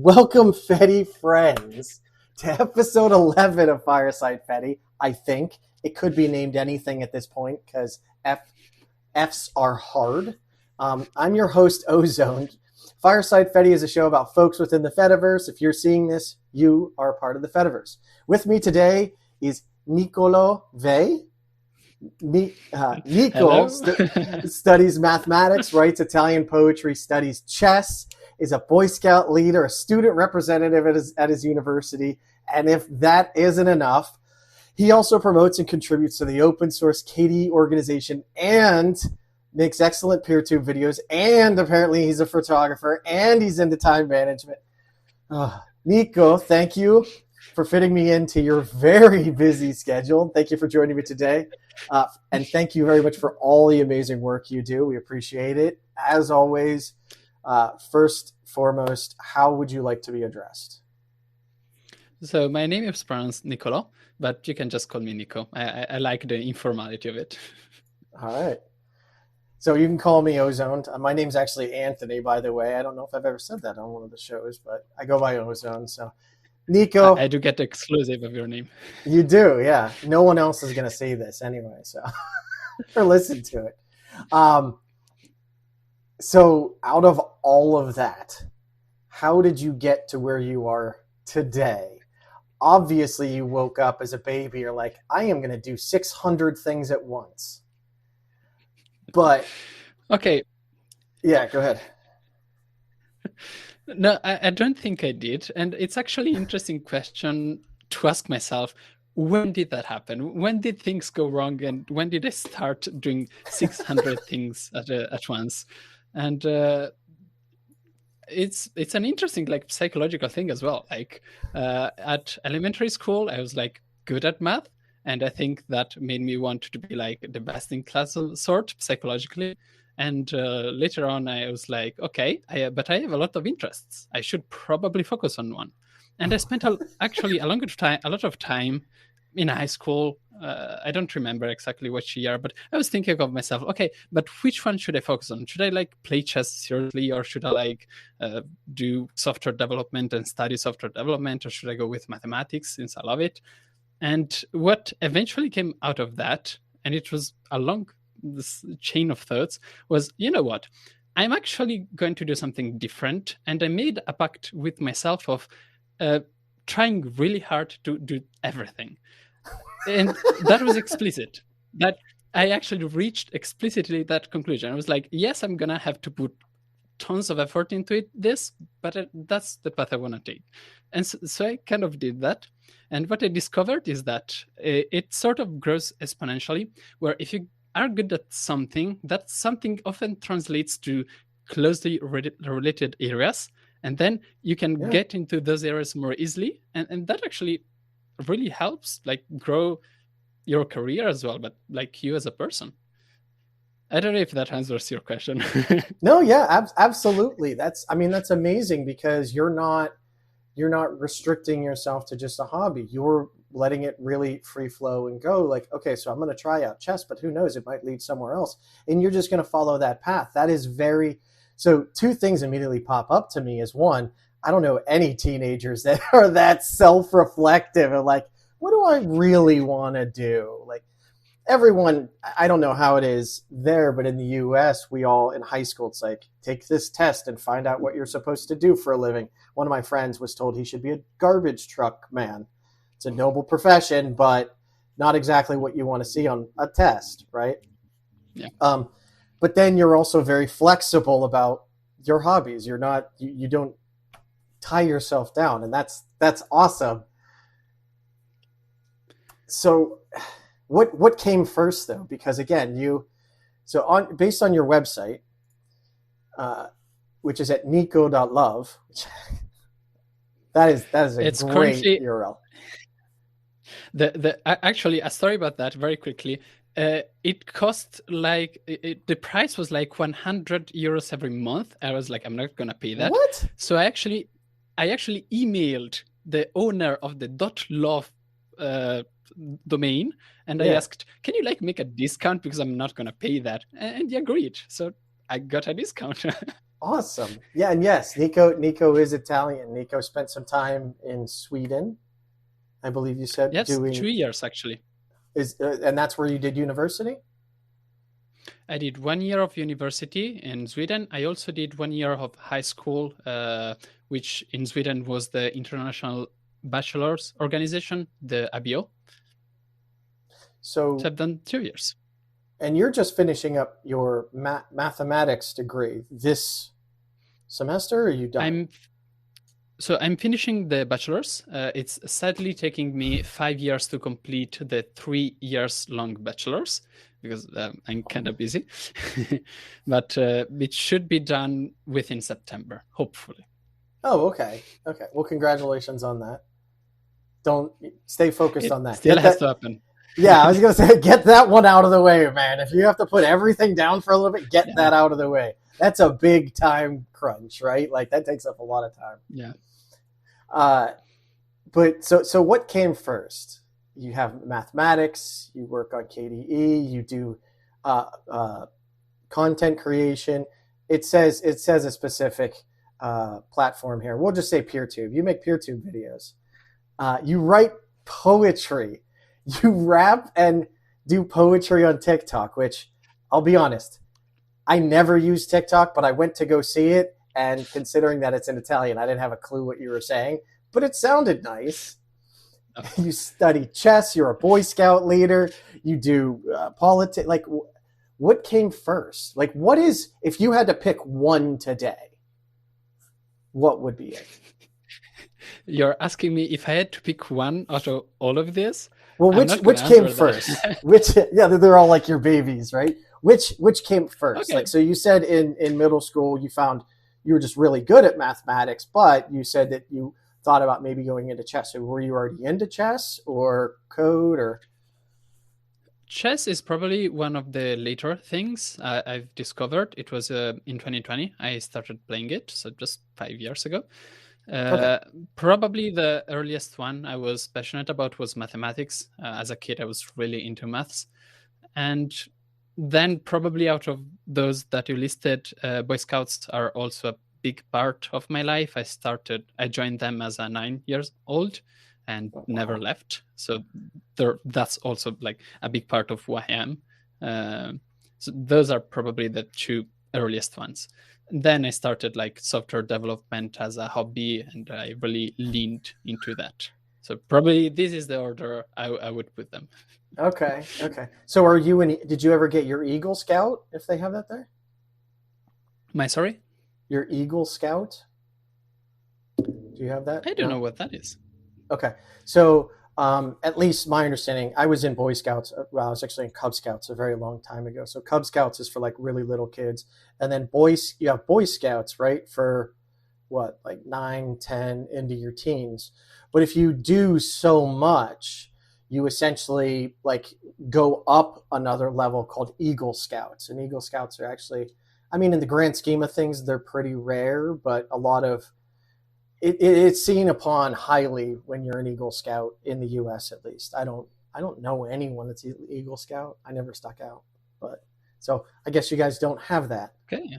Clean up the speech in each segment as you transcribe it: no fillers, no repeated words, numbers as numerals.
Welcome, Fedi Friends, to episode 11 of Fireside Fedi. I think it could be named anything at this point because F's are hard. I'm your host, Ozoned. Fireside Fedi is a show about folks within the Fediverse. If you're seeing this, you are a part of the Fediverse. With me today is Niccolò Ve. Nico studies mathematics, writes Italian poetry, studies chess, is a Boy Scout leader, a student representative at his university. And if that isn't enough, he also promotes and contributes to the open source KDE organization and makes excellent Peertube videos. And apparently he's a photographer and he's into time management. Nico, thank you for fitting me into your very busy schedule. Thank you for joining me today. And thank you very much for all the amazing work you do. We appreciate it. As always, first, foremost, how would you like to be addressed? So my name is pronounced Niccolò, but you can just call me Nico. I like the informality of it. All right. So you can call me Ozoned. My name's actually Anthony, by the way. I don't know if I've ever said that on one of the shows, but I go by Ozone. So Nico. I do get the exclusive of your name. You do, yeah. No one else is going to see this anyway, so or listen to it. So out of all of that, how did you get to where you are today? Obviously, you woke up as a baby. You're like, I am going to do 600 things at once. But okay. Yeah, go ahead. No, I don't think I did. And it's actually an interesting question to ask myself, when did that happen? When did things go wrong? And when did I start doing 600 things at once? And it's an interesting psychological thing as well. At elementary school, I was good at math. And I think that made me want to be the best in class sort psychologically. And later on, I was like, okay, but I have a lot of interests. I should probably focus on one. And I spent actually a lot of time in high school. I don't remember exactly which year, but I was thinking of myself, okay, but which one should I focus on? Should I play chess seriously, or should I do software development and study software development, or should I go with mathematics since I love it? And what eventually came out of that, and it was along this chain of thoughts, was, you know what, I'm actually going to do something different. And I made a pact with myself of trying really hard to do everything. And that was explicit. That I actually reached explicitly that conclusion. I was like, yes, I'm going to have to put tons of effort into this, but that's the path I want to take. And so I kind of did that. And what I discovered is that it sort of grows exponentially, where if you are good at something, that something often translates to closely related areas, and then you can get into those areas more easily, and that actually really helps grow your career as well, but you as a person. I don't know if that answers your question. No, yeah, absolutely. That's amazing, because you're not restricting yourself to just a hobby. You're letting it really free flow and go okay, so I'm going to try out chess, but who knows, it might lead somewhere else. And you're just going to follow that path. That is so two things immediately pop up to me is, one, I don't know any teenagers that are that self-reflective and what do I really want to do? Everyone, I don't know how it is there, but in the US, we all in high school, it's take this test and find out what you're supposed to do for a living. One of my friends was told he should be a garbage truck man. It's a noble profession, but not exactly what you want to see on a test, right? Yeah. But then you're also very flexible about your hobbies. You're not, you don't tie yourself down, and that's awesome. So what came first, though? Because again, based on your website, which is at nico.love, that is a great URL. Actually, a story about that very quickly. It cost the price was 100 euros every month. I was like, I'm not gonna pay that. What? So I actually emailed the owner of the .love domain, and I asked, can you make a discount, because I'm not gonna pay that, and he agreed. So I got a discount. Awesome. Yeah, and yes, Nico is Italian. Nico spent some time in Sweden, I believe you said, Yes, doing 2 years actually. and that's where you did university? I did 1 year of university in Sweden. I also did 1 year of high school, which in Sweden was the International Bachelor's Organization, the ABO. So So, I've done 2 years. and you're just finishing up your mathematics degree this semester, or are you done? I'm finishing the bachelor's. It's sadly taking me 5 years to complete the 3 years long bachelor's because I'm kind of busy. But it should be done within September, hopefully. Oh, okay. Okay. Well, congratulations on that. Don't stay focused It on that. still Get has that. to happen. Yeah, I was gonna say, get that one out of the way, man. If you have to put everything down for a little bit, get Yeah. that out of the way. That's a big time crunch, right? Like that takes up a lot of time. Yeah. But so what came first? You have mathematics. You work on KDE. You do content creation. It says a specific platform here. We'll just say Peertube. You make Peertube videos. You write poetry. You rap and do poetry on TikTok, which I'll be honest, I never use TikTok, but I went to go see it. And considering that it's in Italian, I didn't have a clue what you were saying, but it sounded nice. You study chess. You're a Boy Scout leader. You do politics. Like, what came first? Like, what is, if you had to pick one today, what would be it? You're asking me if I had to pick one out of all of this? Well, which came first? They're all like your babies, right? Which came first? Okay. Like, so you said in middle school you found you were just really good at mathematics, but you said that you thought about maybe going into chess. So were you already into chess or code or? Chess is probably one of the later things I've discovered. It was in 2020. I started playing it, so just 5 years ago. Okay. Probably the earliest one I was passionate about was mathematics. As a kid, I was really into maths. And then probably out of those that you listed, Boy Scouts are also a big part of my life. I joined them as a 9 years old and never left. So that's also like a big part of who I am. So those are probably the two earliest ones. Then I started like software development as a hobby, and I really leaned into that. So probably this is the order I would put them. Okay. So did you ever get your Eagle Scout, if they have that there? Sorry? Your Eagle Scout? Do you have that? I don't know what that is. Okay. So at least my understanding, I was in Boy Scouts. Well, I was actually in Cub Scouts a very long time ago. So Cub Scouts is for like really little kids. And then you have Boy Scouts, right? For what, like 9, 10 into your teens. But if you do so much, you essentially like go up another level called Eagle Scouts. And Eagle Scouts are actually, I mean, in the grand scheme of things, they're pretty rare, but a lot of it's seen upon highly when you're an Eagle Scout in the U.S. at least. I don't know anyone that's Eagle Scout. I never stuck out, but so I guess you guys don't have that. Okay.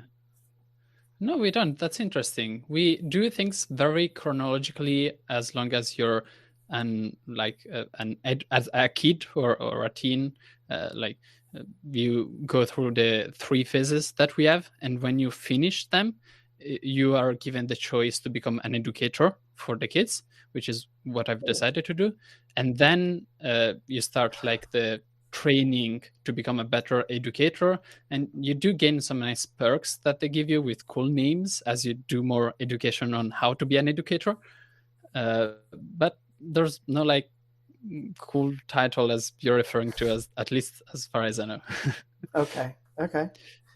No, we don't. That's interesting. We do things very chronologically as long as you're as a kid or a teen. You go through the 3 phases that we have, and when you finish them, you are given the choice to become an educator for the kids, which is what I've decided to do. And then you start like the training to become a better educator. And you do gain some nice perks that they give you with cool names as you do more education on how to be an educator. But there's no like cool title as you're referring to, as at least as far as I know. Okay.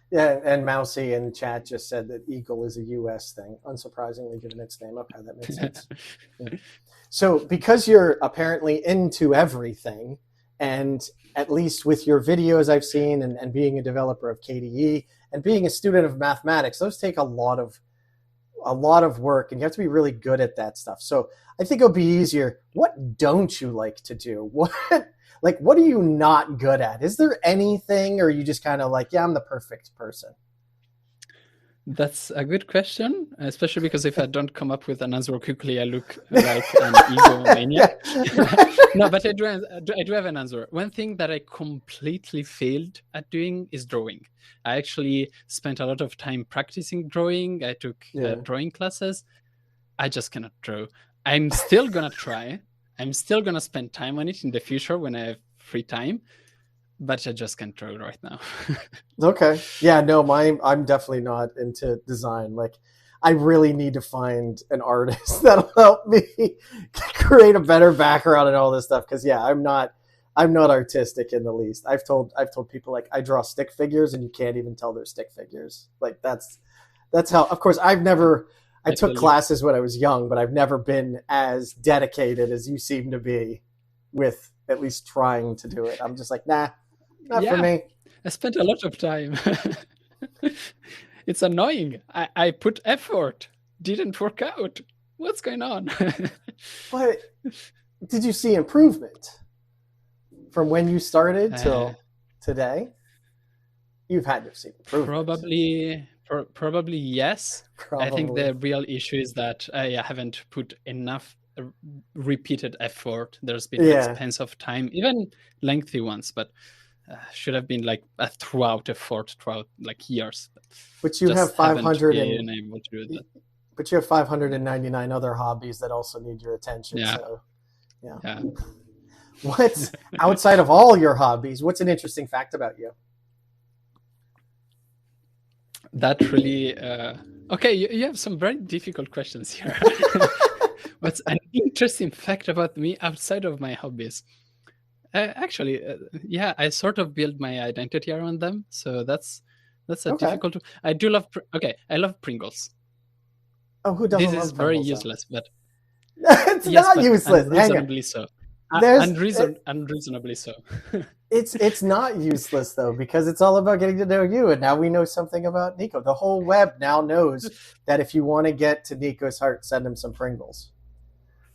Yeah, and Mousy in chat just said that Eagle is a U.S. thing, unsurprisingly given its name. Okay, that makes sense. Yeah. So because you're apparently into everything, and at least with your videos I've seen and being a developer of KDE and being a student of mathematics, those take a lot of work, and you have to be really good at that stuff. So I think it'll be easier. What don't you like to do? What are you not good at? Is there anything, or are you just kind of like, yeah, I'm the perfect person? That's a good question, especially because if I don't come up with an answer quickly, I look like an egomaniac. No, but I do have an answer. One thing that I completely failed at doing is drawing. I actually spent a lot of time practicing drawing. I took drawing classes. I just cannot draw. I'm still gonna try. I'm still gonna spend time on it in the future when I have free time. But I just can't draw right now. Okay. Yeah, no, I'm definitely not into design. Like, I really need to find an artist that'll help me create a better background and all this stuff. Because yeah, I'm not artistic in the least. I've told people, like, I draw stick figures and you can't even tell they're stick figures. Like, that's how. Of course, I took classes when I was young, but I've never been as dedicated as you seem to be with at least trying to do it. I'm just like, nah. Not for me. I spent a lot of time. It's annoying. I put effort. Didn't work out. What's going on? But did you see improvement from when you started till today? You've had to see improvement. Probably yes. Probably. I think the real issue is that I haven't put enough repeated effort. There's been expense of time, even lengthy ones, but should have been like a throughout effort throughout like years. But you have 599 other hobbies that also need your attention. Yeah. So, yeah. What's outside of all your hobbies? What's an interesting fact about you? That really okay. You have some very difficult questions here. What's an interesting fact about me outside of my hobbies? Actually, I sort of build my identity around them. So that's a difficult. I do love. I love Pringles. Oh, who doesn't? This is very useless, but it's not useless. Unreasonably so. Unreasonably so. It's not useless though, because it's all about getting to know you, and now we know something about Nico. The whole web now knows that if you want to get to Nico's heart, send him some Pringles.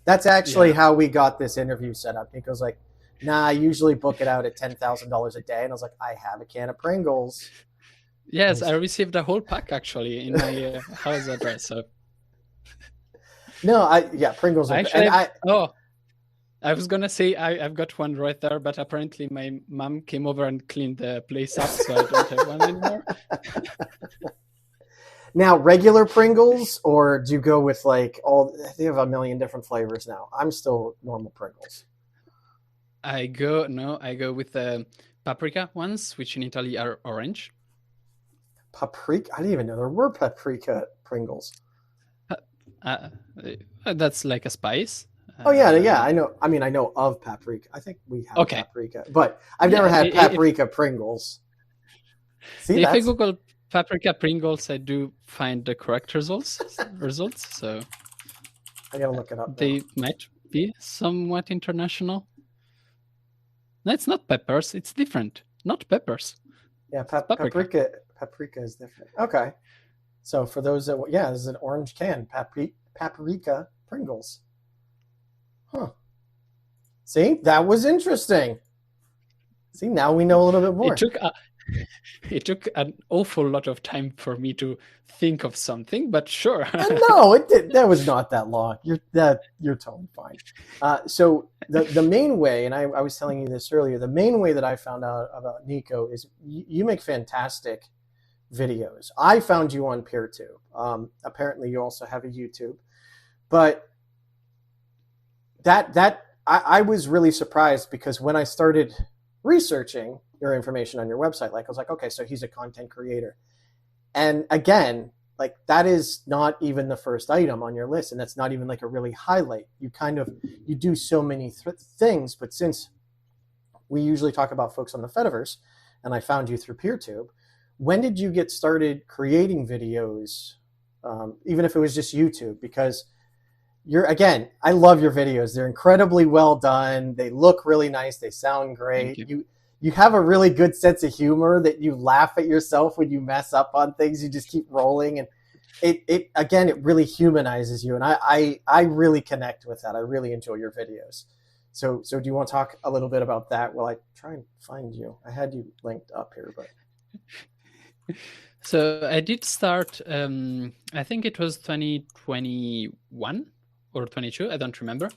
That's actually how we got this interview set up. Nico's like, nah, I usually book it out at $10,000 a day. And I was like, I have a can of Pringles. Yes, I received a whole pack actually in my house address. So. No, Pringles are actually, I was going to say I've got one right there, but apparently my mom came over and cleaned the place up, so I don't have one anymore. Now, regular Pringles, or do you go with like they have a million different flavors now? I'm still normal Pringles. I go with the paprika ones, which in Italy are orange. Paprika? I didn't even know there were paprika Pringles. That's like a spice. I know. I mean, I know of paprika. I think we have paprika, but I've never had paprika Pringles. See, if I Google paprika Pringles, I do find the correct results. So I gotta look it up. They might be somewhat international. No, it's not peppers. It's different. Not peppers. Yeah, paprika is different. Okay. So for those that, this is an orange can, paprika Pringles. Huh. See, that was interesting. See, now we know a little bit more. It took an awful lot of time for me to think of something, but sure. No, it did. That was not that long. You're totally fine. So the main way, and I was telling you this earlier, the main way that I found out about Nico is you make fantastic videos. I found you on Peertube. Apparently, you also have a YouTube, but I was really surprised because when I started researching your information on your website, like I was like, okay, so he's a content creator. And again, like that is not even the first item on your list. And that's not even like a really highlight. You do so many things, but since we usually talk about folks on the Fediverse and I found you through Peertube, when did you get started creating videos? Even if it was just YouTube, because I love your videos. They're incredibly well done. They look really nice. They sound great. You have a really good sense of humor that you laugh at yourself when you mess up on things. You just keep rolling, and it really humanizes you. And I really connect with that. I really enjoy your videos. So do you want to talk a little bit about that while I try and find you? I had you linked up here, but So I did start, I think it was 2021 or 22, I don't remember.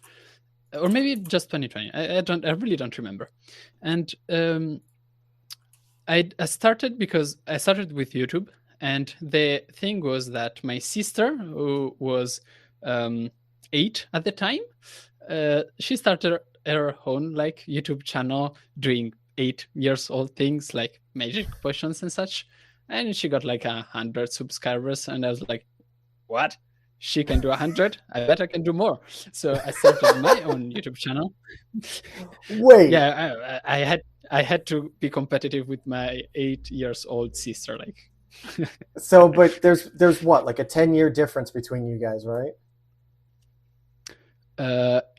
Or maybe just 2020. I really don't remember. And I started because I started with YouTube, and the thing was that my sister, who was 8 at the time, she started her own like YouTube channel doing 8 years old things like magic potions and such, and she got like 100 subscribers, and I was like, what? She can do 100? I bet I can do more. So I started my own YouTube channel. Wait, Yeah, I had to be competitive with my 8 years old sister. Like, so but there's what, like a 10-year difference between you guys, right?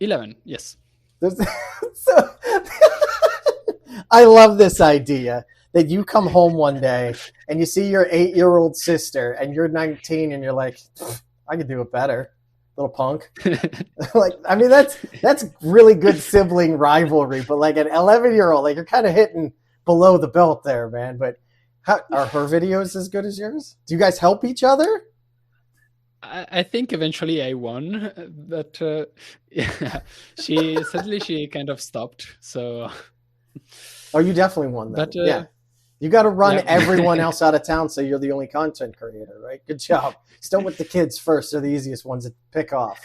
11, yes. So I love this idea that you come home one day and you see your 8-year-old sister and you're 19 and you're like, I could do it better, little punk. Like, I mean, that's really good sibling rivalry, but like an 11-year-old, like you're kind of hitting below the belt there, man. But how, are her videos as good as yours? Do you guys help each other? I think eventually I won, but yeah, she kind of stopped. So, Oh, you definitely won then. but Yeah. You got to run yeah. everyone else out of town so you're the only content creator, right? Good job. Still with the kids first. They're the easiest ones to pick off.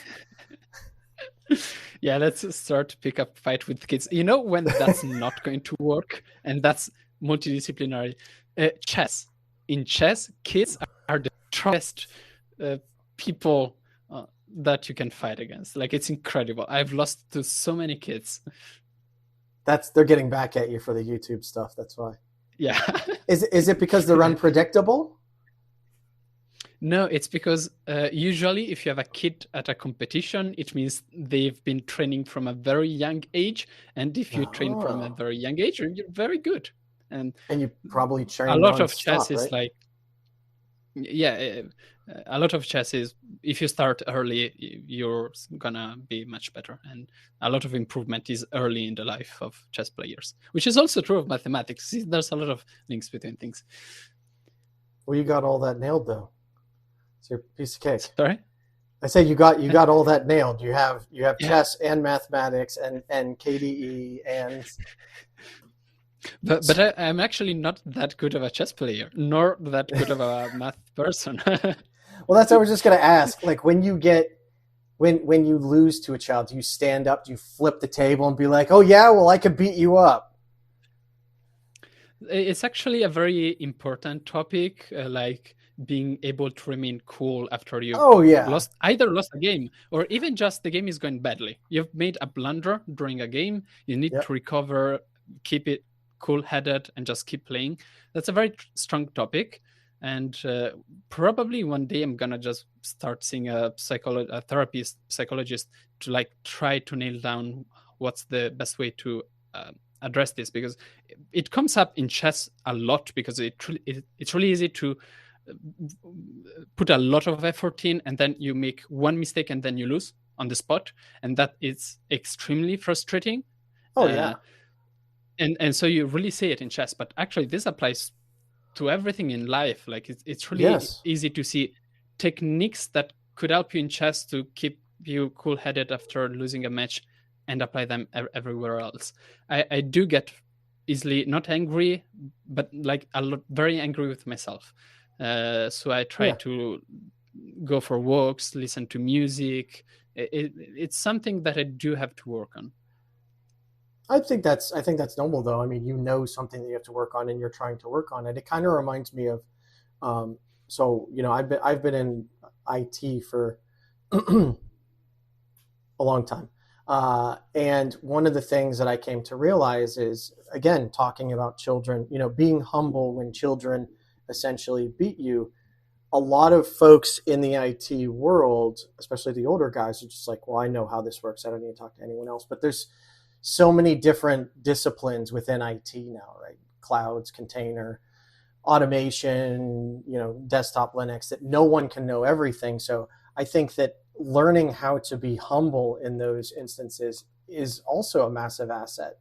Yeah, let's start to pick up fight with kids. You know when that's not going to work, and that's multidisciplinary. Chess. In chess, kids are the strongest people that you can fight against. Like, it's incredible. I've lost to so many kids. They're getting back at you for the YouTube stuff. That's why. Yeah. Is it because they're unpredictable? No, it's because usually if you have a kid at a competition, it means they've been training from a very young age. And if you train from a very young age, you're very good. And you probably train a lot of non-stop, chess is right? like, yeah, a lot of chess is, if you start early, you're gonna be much better. And a lot of improvement is early in the life of chess players, which is also true of mathematics. See, there's a lot of links between things. Well, you got all that nailed, though. It's your piece of cake. Sorry? I say you got all that nailed. You have chess and mathematics and KDE and. But I'm actually not that good of a chess player, nor that good of a math person. Well, that's what I was just going to ask. Like, when you lose to a child, do you stand up, do you flip the table and be like, oh yeah, well, I could beat you up? It's actually a very important topic, like being able to remain cool after you've either lost a game or even just the game is going badly. You've made a blunder during a game. You need to recover, keep it cool-headed, and just keep playing. That's a very strong topic. And probably one day I'm gonna just start seeing a psychologist to like try to nail down what's the best way to address this, because it comes up in chess a lot, because it's really easy to put a lot of effort in, and then you make one mistake and then you lose on the spot, and that is extremely frustrating. Oh yeah. And so you really see it in chess, but actually this applies to everything in life. Like, it's really easy to see techniques that could help you in chess to keep you cool-headed after losing a match and apply them everywhere else. I do get easily not angry, but like very angry with myself. So I try to go for walks, listen to music. It's something that I do have to work on. I think that's normal, though. I mean, you know something that you have to work on, and you're trying to work on it. It kind of reminds me of, so you know, I've been in IT for a long time, and one of the things that I came to realize is, again, talking about children, you know, being humble when children essentially beat you. A lot of folks in the IT world, especially the older guys, are just like, well, I know how this works. I don't need to talk to anyone else. But there's so many different disciplines within IT now, right? Clouds, container, automation, you know, desktop Linux, that no one can know everything. So I think that learning how to be humble in those instances is also a massive asset.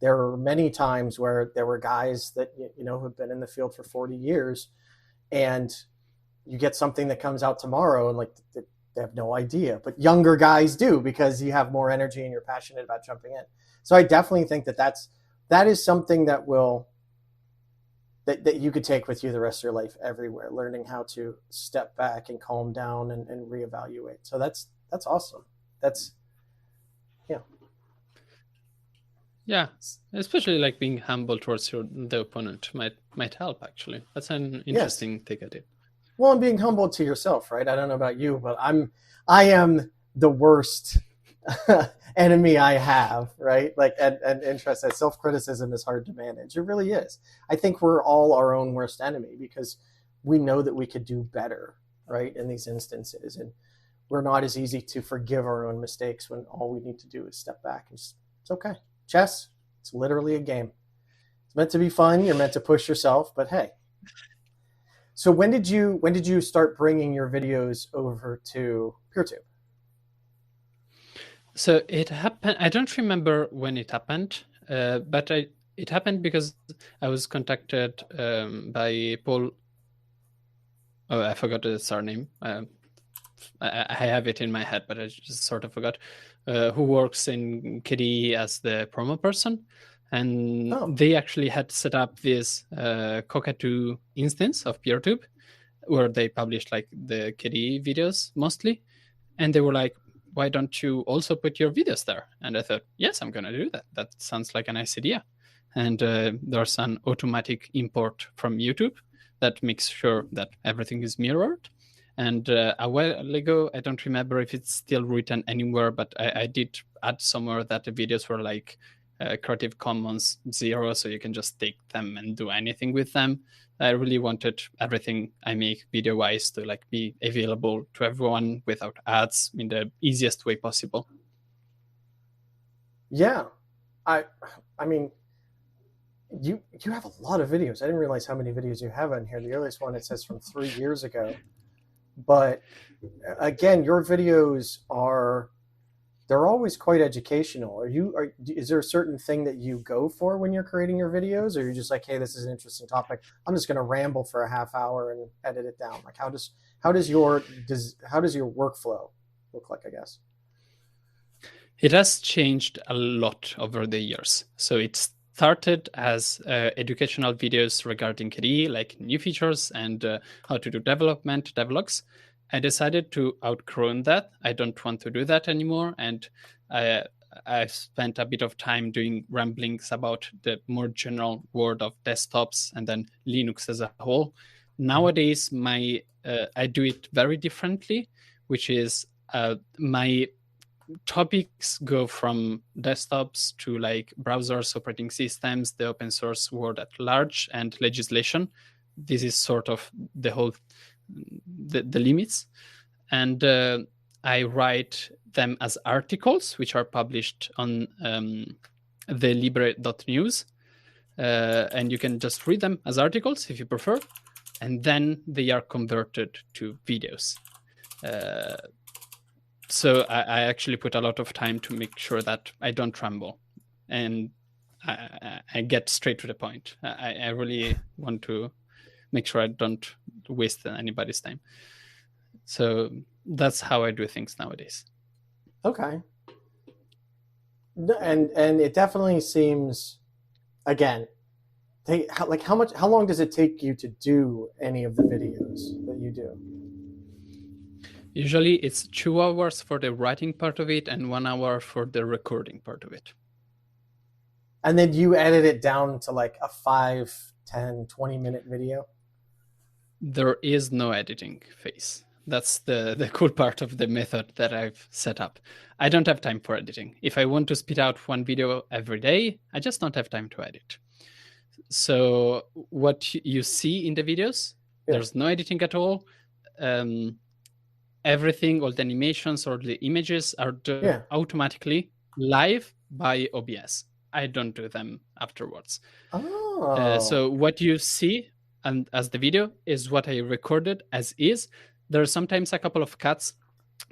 There are many times where there were guys that, you know, who've been in the field for 40 years, and you get something that comes out tomorrow and like they have no idea, but younger guys do because you have more energy and you're passionate about jumping in. So I definitely think that is something that you could take with you the rest of your life everywhere, learning how to step back and calm down and reevaluate. So that's awesome. That's, yeah. Yeah, especially like being humble towards the opponent might help, actually. That's an interesting take at it. Well, and being humble to yourself, right? I don't know about you, but I am the worst enemy I have, right? Like, and interest, that self-criticism is hard to manage. It really is. I think we're all our own worst enemy because we know that we could do better, right? In these instances. And we're not as easy to forgive our own mistakes when all we need to do is step back and just, it's okay. Chess, it's literally a game. It's meant to be fun. You're meant to push yourself, but hey. So when did you start bringing your videos over to Peertube? So it happened. I don't remember when it happened, but it happened because I was contacted by Paul. Oh, I forgot his surname. I have it in my head, but I just sort of forgot. Who works in KDE as the promo person, and they actually had set up this Cockatoo instance of Peertube, where they published like the KDE videos mostly, and they were like, "Why don't you also put your videos there?" And I thought, "Yes, I'm gonna do that. That sounds like a nice idea." And there's an automatic import from YouTube that makes sure that everything is mirrored. And a while ago, I don't remember if it's still written anywhere, but I did add somewhere that the videos were like Creative Commons 0, so you can just take them and do anything with them. I really wanted everything I make video-wise to like be available to everyone without ads in the easiest way possible. Yeah, I mean, you have a lot of videos. I didn't realize how many videos you have on here. The earliest one, it says from 3 years ago. But again, your videos they're always quite educational. Is there a certain thing that you go for when you're creating your videos, or you're just like, hey, this is an interesting topic, I'm just going to ramble for a half hour and edit it down? Like, how does your workflow look like, I guess? It has changed a lot over the years. So it started as educational videos regarding KDE, like new features and how to do development, devlogs. I decided to outgrow that. I don't want to do that anymore. And I spent a bit of time doing ramblings about the more general world of desktops and then Linux as a whole. Nowadays, I do it very differently, which is my topics go from desktops to like browsers, operating systems, the open source world at large, and legislation. This is sort of the whole the limits. And I write them as articles, which are published on the libre.news. And you can just read them as articles if you prefer. And then they are converted to videos. So I actually put a lot of time to make sure that I don't ramble, and I get straight to the point. I really want to make sure I don't waste anybody's time. So that's how I do things nowadays. Okay. And it definitely seems, again, how long does it take you to do any of the videos that you do? Usually it's 2 hours for the writing part of it and 1 hour for the recording part of it. And then you edit it down to like a 5, 10, 20-minute video? There is no editing phase. That's the cool part of the method that I've set up. I don't have time for editing. If I want to spit out one video every day, I just don't have time to edit. So what you see in the videos, there's no editing at all. Everything, all the animations or the images are done automatically live by OBS. I don't do them afterwards. So what you see and as the video is what I recorded as is. There are sometimes a couple of cuts,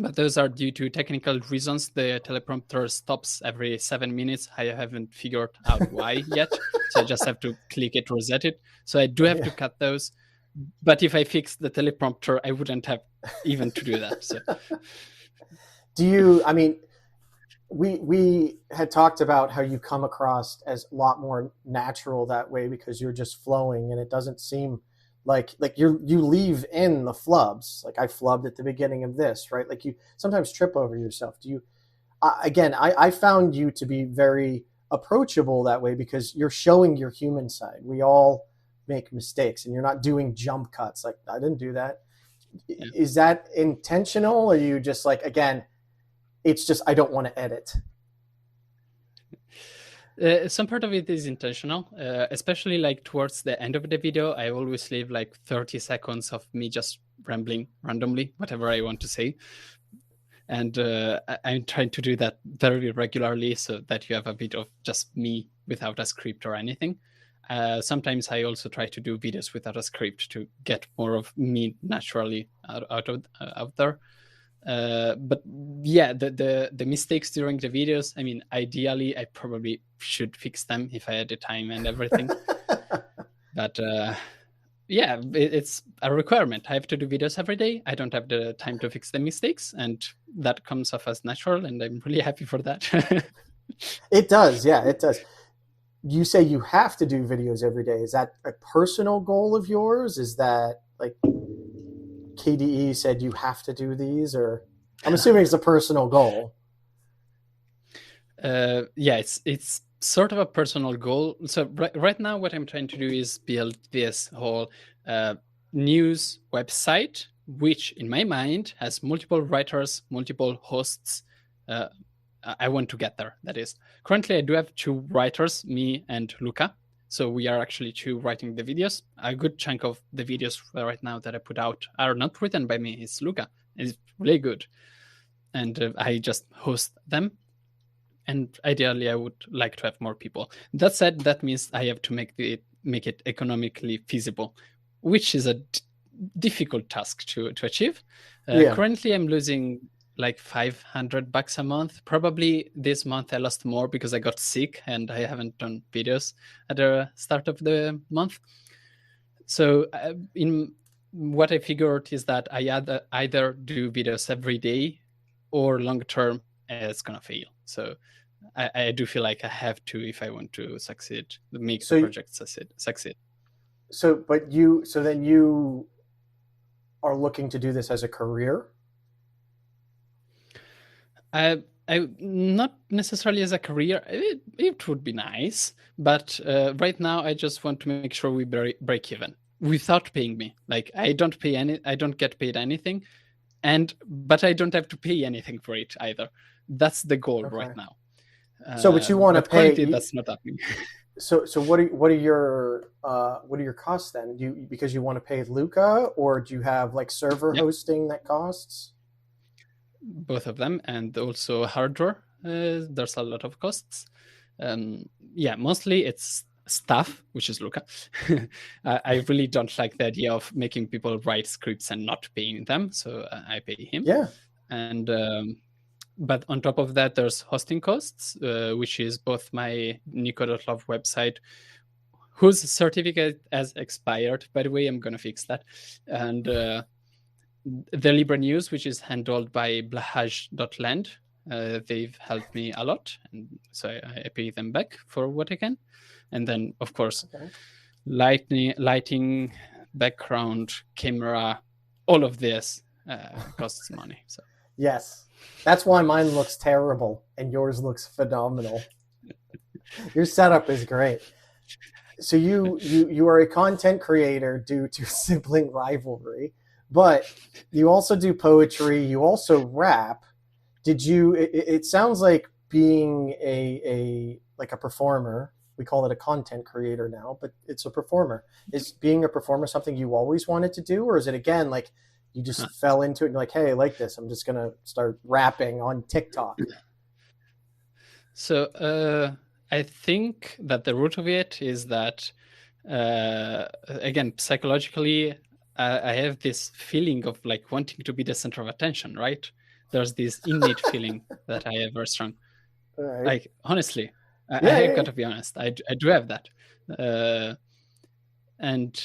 but those are due to technical reasons. The teleprompter stops every 7 minutes. I haven't figured out why yet. So I just have to click it, reset it. So I do have to cut those. But if I fixed the teleprompter, I wouldn't have even to do that. So, I mean, we had talked about how you come across as a lot more natural that way because you're just flowing, and it doesn't seem like you leave in the flubs. Like I flubbed at the beginning of this, right? Like you sometimes trip over yourself. I found you to be very approachable that way because you're showing your human side. We all make mistakes, and you're not doing jump cuts. Like I didn't do that. Yeah. Is that intentional, or are you just like, again, it's just I don't want to edit? Some part of it is intentional, especially like towards the end of the video. I always leave like 30 seconds of me just rambling randomly, whatever I want to say. And I'm trying to do that very regularly so that you have a bit of just me without a script or anything. Sometimes I also try to do videos without a script to get more of me naturally out there. But yeah, the mistakes during the videos, I mean, ideally, I probably should fix them if I had the time and everything. But yeah, it's a requirement. I have to do videos every day. I don't have the time to fix the mistakes, and that comes off as natural, and I'm really happy for that. It does, yeah, it does. You say you have to do videos every day. Is that a personal goal of yours? Is that like KDE said you have to do these, or I'm assuming it's a personal goal? Yeah, it's sort of a personal goal. So right now what I'm trying to do is build this whole news website, which in my mind has multiple writers, multiple hosts. I want to get there, that is. Currently, I do have 2 writers, me and Luca. So we are actually 2 writing the videos. A good chunk of the videos right now that I put out are not written by me. It's Luca. It's really good. And I just host them. And ideally, I would like to have more people. That said, that means I have to make it economically feasible, which is a difficult task to achieve. Currently, I'm losing like $500 a month. Probably this month I lost more because I got sick and I haven't done videos at the start of the month. So in what I figured is that I either do videos every day or long term it's gonna fail. So I do feel like I have to if I want to succeed, make the project succeed. So then you are looking to do this as a career? I not necessarily as a career. It would be nice, but right now I just want to make sure we break even without paying me. Like I don't get paid anything, but I don't have to pay anything for it either. That's the goal right now. So, but you want to pay? That's not happening. So what are your costs then? Because you want to pay Luca, or do you have like server hosting that costs? Both of them, and also hardware. There's a lot of costs. Mostly it's staff, which is Luca. I really don't like the idea of making people write scripts and not paying them, so I pay him. Yeah. And but on top of that, there's hosting costs, which is both my Niccolò Ve website, whose certificate has expired. By the way, I'm gonna fix that. And the Libra News, which is handled by blahaj.land. They've helped me a lot, and so I pay them back for what I can. And then, of course, lighting, background, camera, all of this costs money. So yes, that's why mine looks terrible and yours looks phenomenal. Your setup is great. So you are a content creator due to sibling rivalry. But you also do poetry. You also rap. It sounds like being a performer. We call it a content creator now, but it's a performer. Is being a performer something you always wanted to do, or is it again like you just fell into it and you're like, hey, I like this. I'm just gonna start rapping on TikTok. So I think that the root of it is that again, psychologically, I have this feeling of like wanting to be the center of attention, right? There's this innate feeling that I have very strong. Right. Like honestly, I have got to be honest. I do have that. and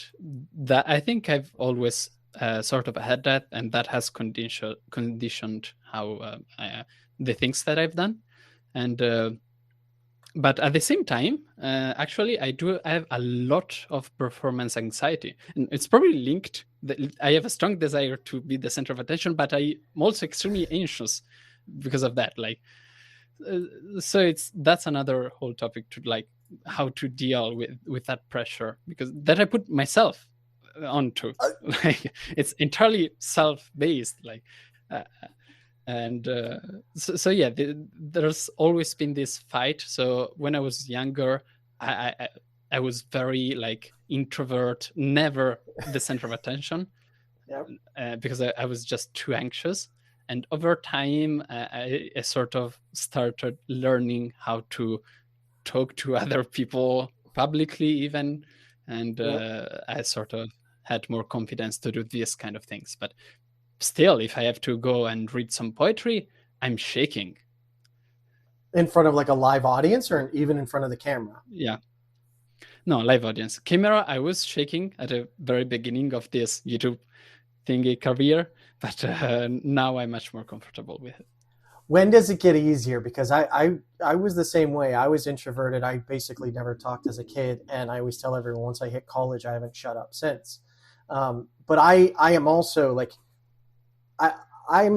that I think I've always sort of had that, and that has conditioned how the things that I've done. And but at the same time, actually, I have a lot of performance anxiety, and it's probably linked. I have a strong desire to be the center of attention, but I'm also extremely anxious because of that. Like, so that's another whole topic to like how to deal with that pressure, because that I put myself onto. Like, it's entirely self-based. Like. And so yeah, there's always been this fight. So when I was younger, I was very like introvert, never the center of attention. Yep. Because I was just too anxious. And over time, I sort of started learning how to talk to other people publicly even. And yep. I sort of had more confidence to do these kind of things. But still, if I have to go and read some poetry, I'm shaking. In front of like a live audience, or even in front of the camera? Yeah. No, live audience. Camera, I was shaking at the very beginning of this YouTube thingy career, but now I'm much more comfortable with it. When does it get easier? Because I was the same way. I was introverted. I basically never talked as a kid, and I always tell everyone once I hit college, I haven't shut up since. But I am also like, I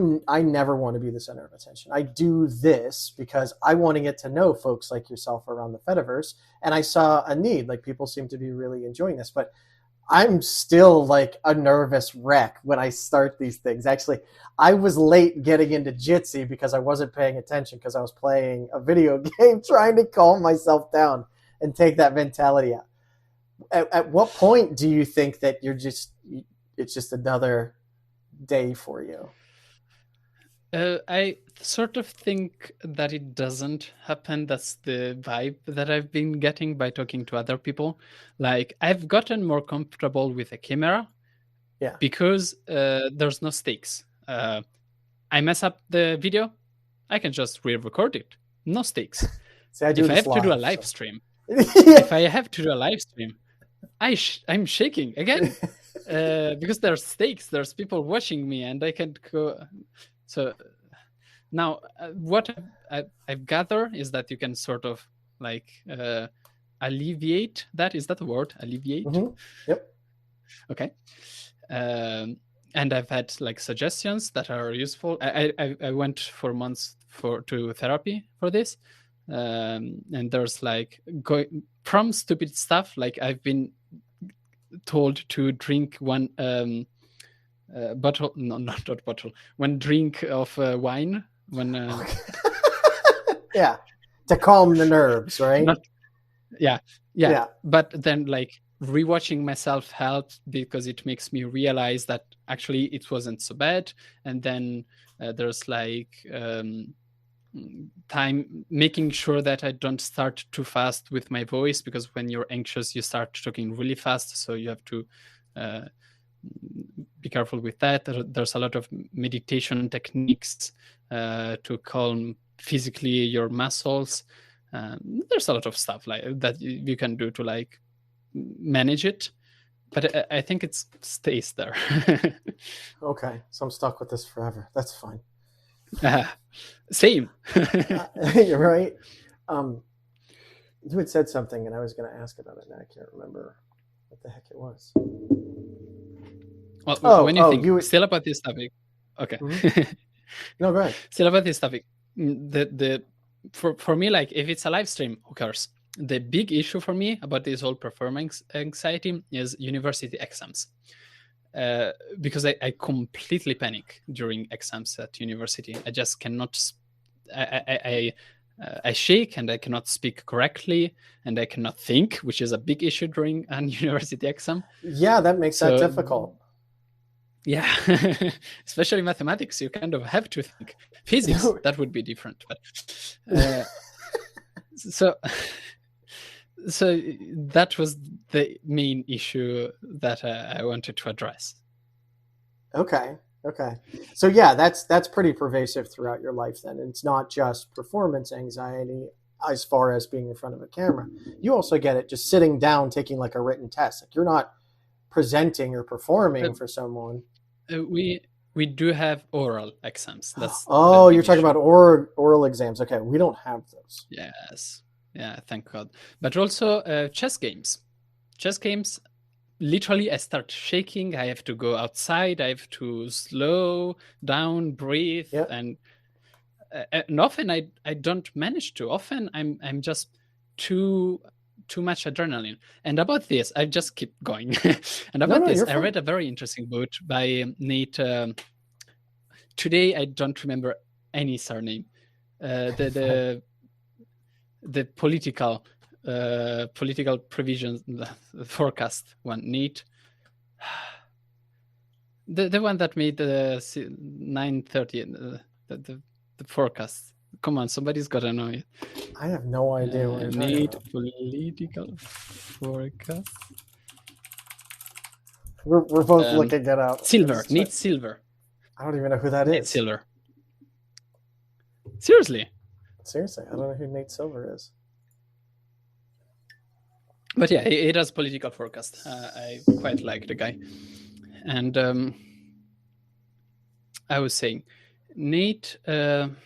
never want to be the center of attention. I do this because I want to get to know folks like yourself around the Fediverse, and I saw a need. Like, people seem to be really enjoying this, but I'm still like a nervous wreck when I start these things. Actually, I was late getting into Jitsi because I wasn't paying attention because I was playing a video game trying to calm myself down and take that mentality out. At what point do you think that it's just another day for you? I sort of think that it doesn't happen. That's the vibe that I've been getting by talking to other people. Like, I've gotten more comfortable with a camera, because there's no stakes. I mess up the video, I can just re-record it. No stakes. See, if I have to do a live stream, I'm shaking again. Because there's stakes, there's people watching me, and I can go. So now what I've gathered is that you can sort of like alleviate that. Is that the word? Alleviate? Mm-hmm. Yep. Okay. And I've had like suggestions that are useful. I went for months to therapy for this. And there's like from stupid stuff, like I've been told to drink one bottle, no, not bottle, one drink of wine when yeah, to calm the nerves, right? Yeah. But then like rewatching myself helped, because it makes me realize that actually it wasn't so bad. And then there's like time making sure that I don't start too fast with my voice, because when you're anxious you start talking really fast, so you have to be careful with that. There's a lot of meditation techniques to calm physically your muscles. There's a lot of stuff like that you can do to like manage it, but I think it stays there. Okay, so I'm stuck with this forever. That's fine. Same. You're right. You had said something, and I was going to ask about it, and I can't remember what the heck it was. Well, when you think still about this topic, okay. Mm-hmm. No, go ahead. Still about this topic, for me, like if it's a live stream, who cares? The big issue for me about this whole performance anxiety is university exams, because I completely panic during exams at university. I just cannot. I shake, and I cannot speak correctly, and I cannot think, which is a big issue during a university exam. Yeah, that makes that difficult. Yeah, especially mathematics, you kind of have to think. Physics, that would be different. But so that was the main issue that I wanted to address. Okay. So yeah, that's pretty pervasive throughout your life then. It's not just performance anxiety. as far as being in front of a camera. You also get it just sitting down, taking like a written test. Like you're not presenting or performing for someone. We do have oral exams. That's you're talking about oral exams. Okay, we don't have those. Yes, yeah, thank God. But also chess games. Chess games. Literally, I start shaking. I have to go outside. I have to slow down, breathe, Yep. and often I don't manage to. Often I'm just too much adrenaline. And about this, I just keep going. And about this, I read a very interesting book by Nate. Today I don't remember any surname. The political provisions, the forecast one, Nate. The one that made the 9:30 the forecast. Come on, somebody's got to know it. I have no idea what you're talking about. Political forecast. We're both looking it up. Silver. Nate Silver. I don't even know who that Nate is. Silver. Seriously, I don't know who Nate Silver is. But yeah, he does political forecast. I quite like the guy. And I was saying, Nate, in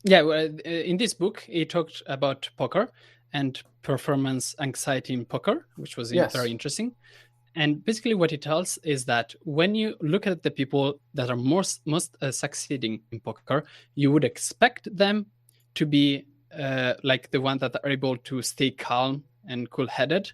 this book, he talked about poker and performance anxiety in poker, which was very interesting. And basically what he tells is that when you look at the people that are most succeeding in poker, you would expect them to be like the ones that are able to stay calm and cool-headed.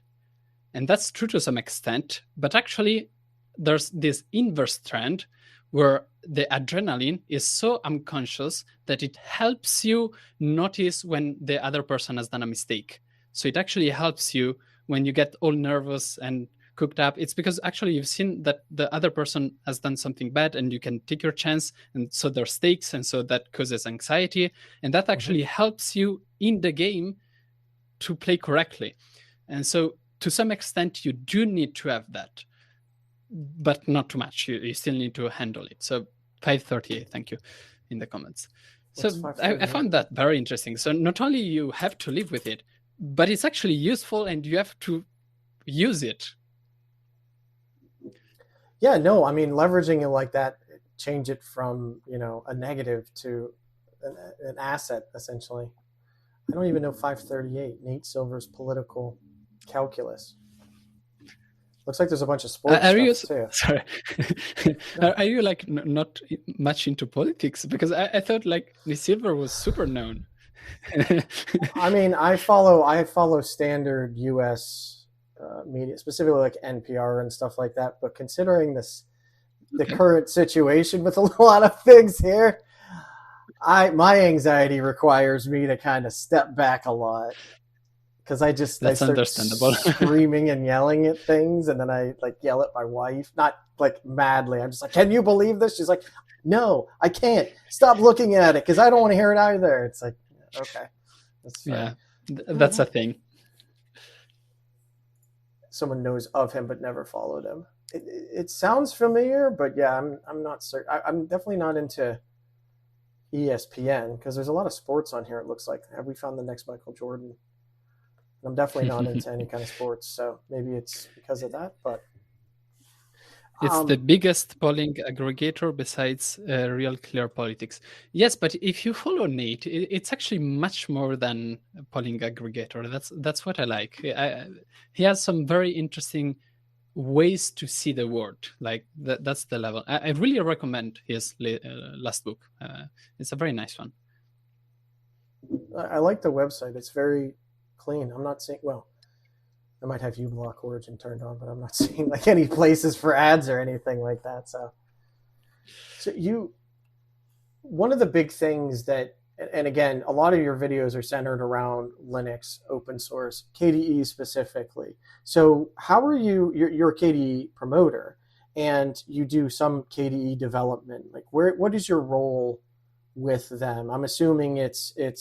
And that's true to some extent. But actually, there's this inverse trend where the adrenaline is so unconscious that it helps you notice when the other person has done a mistake. So it actually helps you when you get all nervous and cooked up. It's because actually you've seen that the other person has done something bad and you can take your chance. And so there's stakes. And so that causes anxiety. And that actually helps you in the game to play correctly. And so to some extent, you do need to have that, but not too much. You still need to handle it. So 538, thank you in the comments. So I found that very interesting. So not only you have to live with it, but it's actually useful and you have to use it. Yeah, no, I mean, leveraging it like that, change it from, a negative to an asset, essentially. I don't even know 538, Nate Silver's political calculus. Looks like there's a bunch of sports stuff too. Sorry. Are you like not much into politics? Because I thought like Nate Silver was super known. I mean, I follow standard U.S. Media, specifically like NPR and stuff like that. But considering the current situation with a lot of things here, my anxiety requires me to kind of step back a lot. Because I start understandable. Screaming and yelling at things, and then I like yell at my wife, not like madly. I'm just like, "Can you believe this?" She's like, "No, I can't. Stop looking at it because I don't want to hear it either." It's like, okay, that's a thing. Someone knows of him but never followed him. It sounds familiar, but yeah, I'm not certain. I'm definitely not into ESPN because there's a lot of sports on here. It looks like. Have we found the next Michael Jordan? I'm definitely not into any kind of sports, so maybe it's because of that. But it's the biggest polling aggregator besides Real Clear Politics. Yes, but if you follow Nate, it's actually much more than a polling aggregator. That's what I like. He has some very interesting ways to see the world. Like that's the level. I really recommend his last book. It's a very nice one. I like the website. It's very clean. I'm not seeing, I might have uBlock Origin turned on, but I'm not seeing like any places for ads or anything like that. So one of the big things that, and again, a lot of your videos are centered around Linux, open source, KDE specifically. So how are you're a KDE promoter and you do some KDE development. Like what is your role with them? I'm assuming is it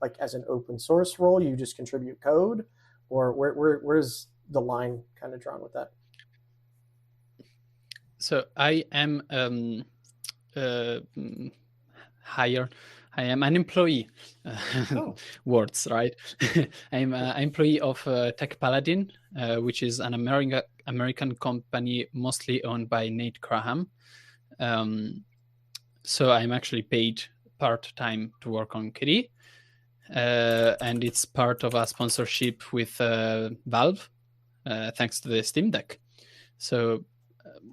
like as an open source role, you just contribute code, or where's the line kind of drawn with that? So I am hired I am an employee. Oh. Words, right? I'm an employee of Tech Paladin, which is an American company mostly owned by Nate Graham. So I'm actually paid part-time to work on KDE. And it's part of a sponsorship with Valve, thanks to the Steam Deck. So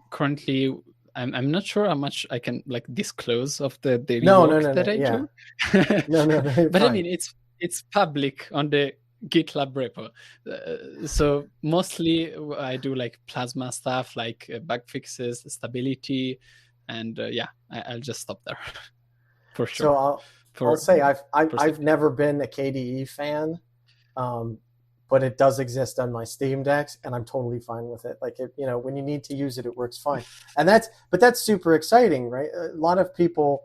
currently, I'm not sure how much I can like disclose of the daily work that I do. But I mean, it's public on the GitLab repo. So mostly I do like Plasma stuff, like bug fixes, stability, and I'll just stop there for sure. So I'll say I've never been a KDE fan, but it does exist on my Steam Decks, and I'm totally fine with it. Like when you need to use it, it works fine. And that's super exciting, right? A lot of people,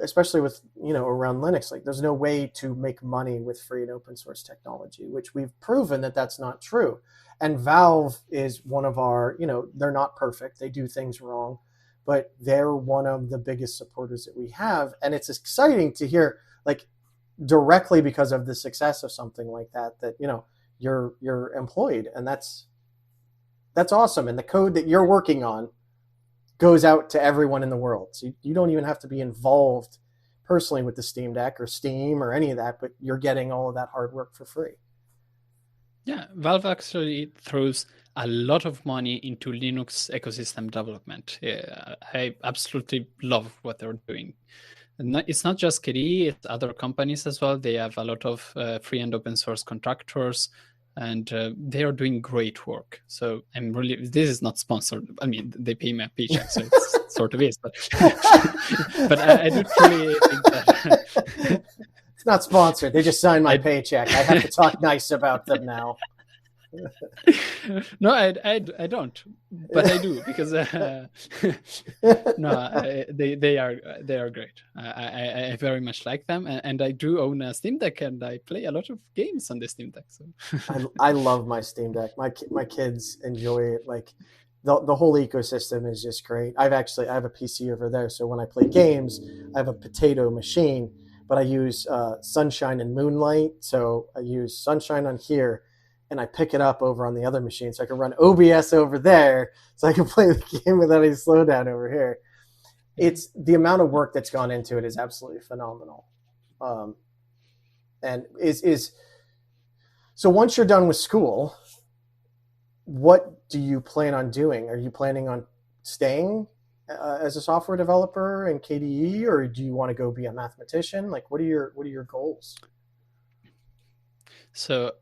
especially with around Linux, like there's no way to make money with free and open source technology, which we've proven that that's not true. And Valve is one of our, they're not perfect, they do things wrong, but they're one of the biggest supporters that we have. And it's exciting to hear, like, directly because of the success of something like that you're employed, and that's awesome. And the code that you're working on goes out to everyone in the world, so you don't even have to be involved personally with the Steam Deck or Steam or any of that, but you're getting all of that hard work for free. Yeah, Valve actually throws a lot of money into Linux ecosystem development. I absolutely love what they're doing. And it's not just KDE, it's other companies as well. They have a lot of free and open source contractors, and they are doing great work. So this is not sponsored. I mean, they pay me a paycheck, so it sort of is. But I do truly think that... It's not sponsored. They just signed my paycheck. I have to talk nice about them now. No, I don't, but I do, because they are great. I very much like them, and I do own a Steam Deck, and I play a lot of games on the Steam Deck. So I love my Steam Deck. My kids enjoy it. Like the whole ecosystem is just great. I have a PC over there, so when I play games, I have a potato machine, but I use Sunshine and Moonlight. So I use Sunshine on here, and I pick it up over on the other machine, so I can run OBS over there, so I can play the game without any slowdown over here. It's the amount of work that's gone into it is absolutely phenomenal. And so once you're done with school, what do you plan on doing? Are you planning on staying as a software developer in KDE, or do you want to go be a mathematician? Like, what are your goals? So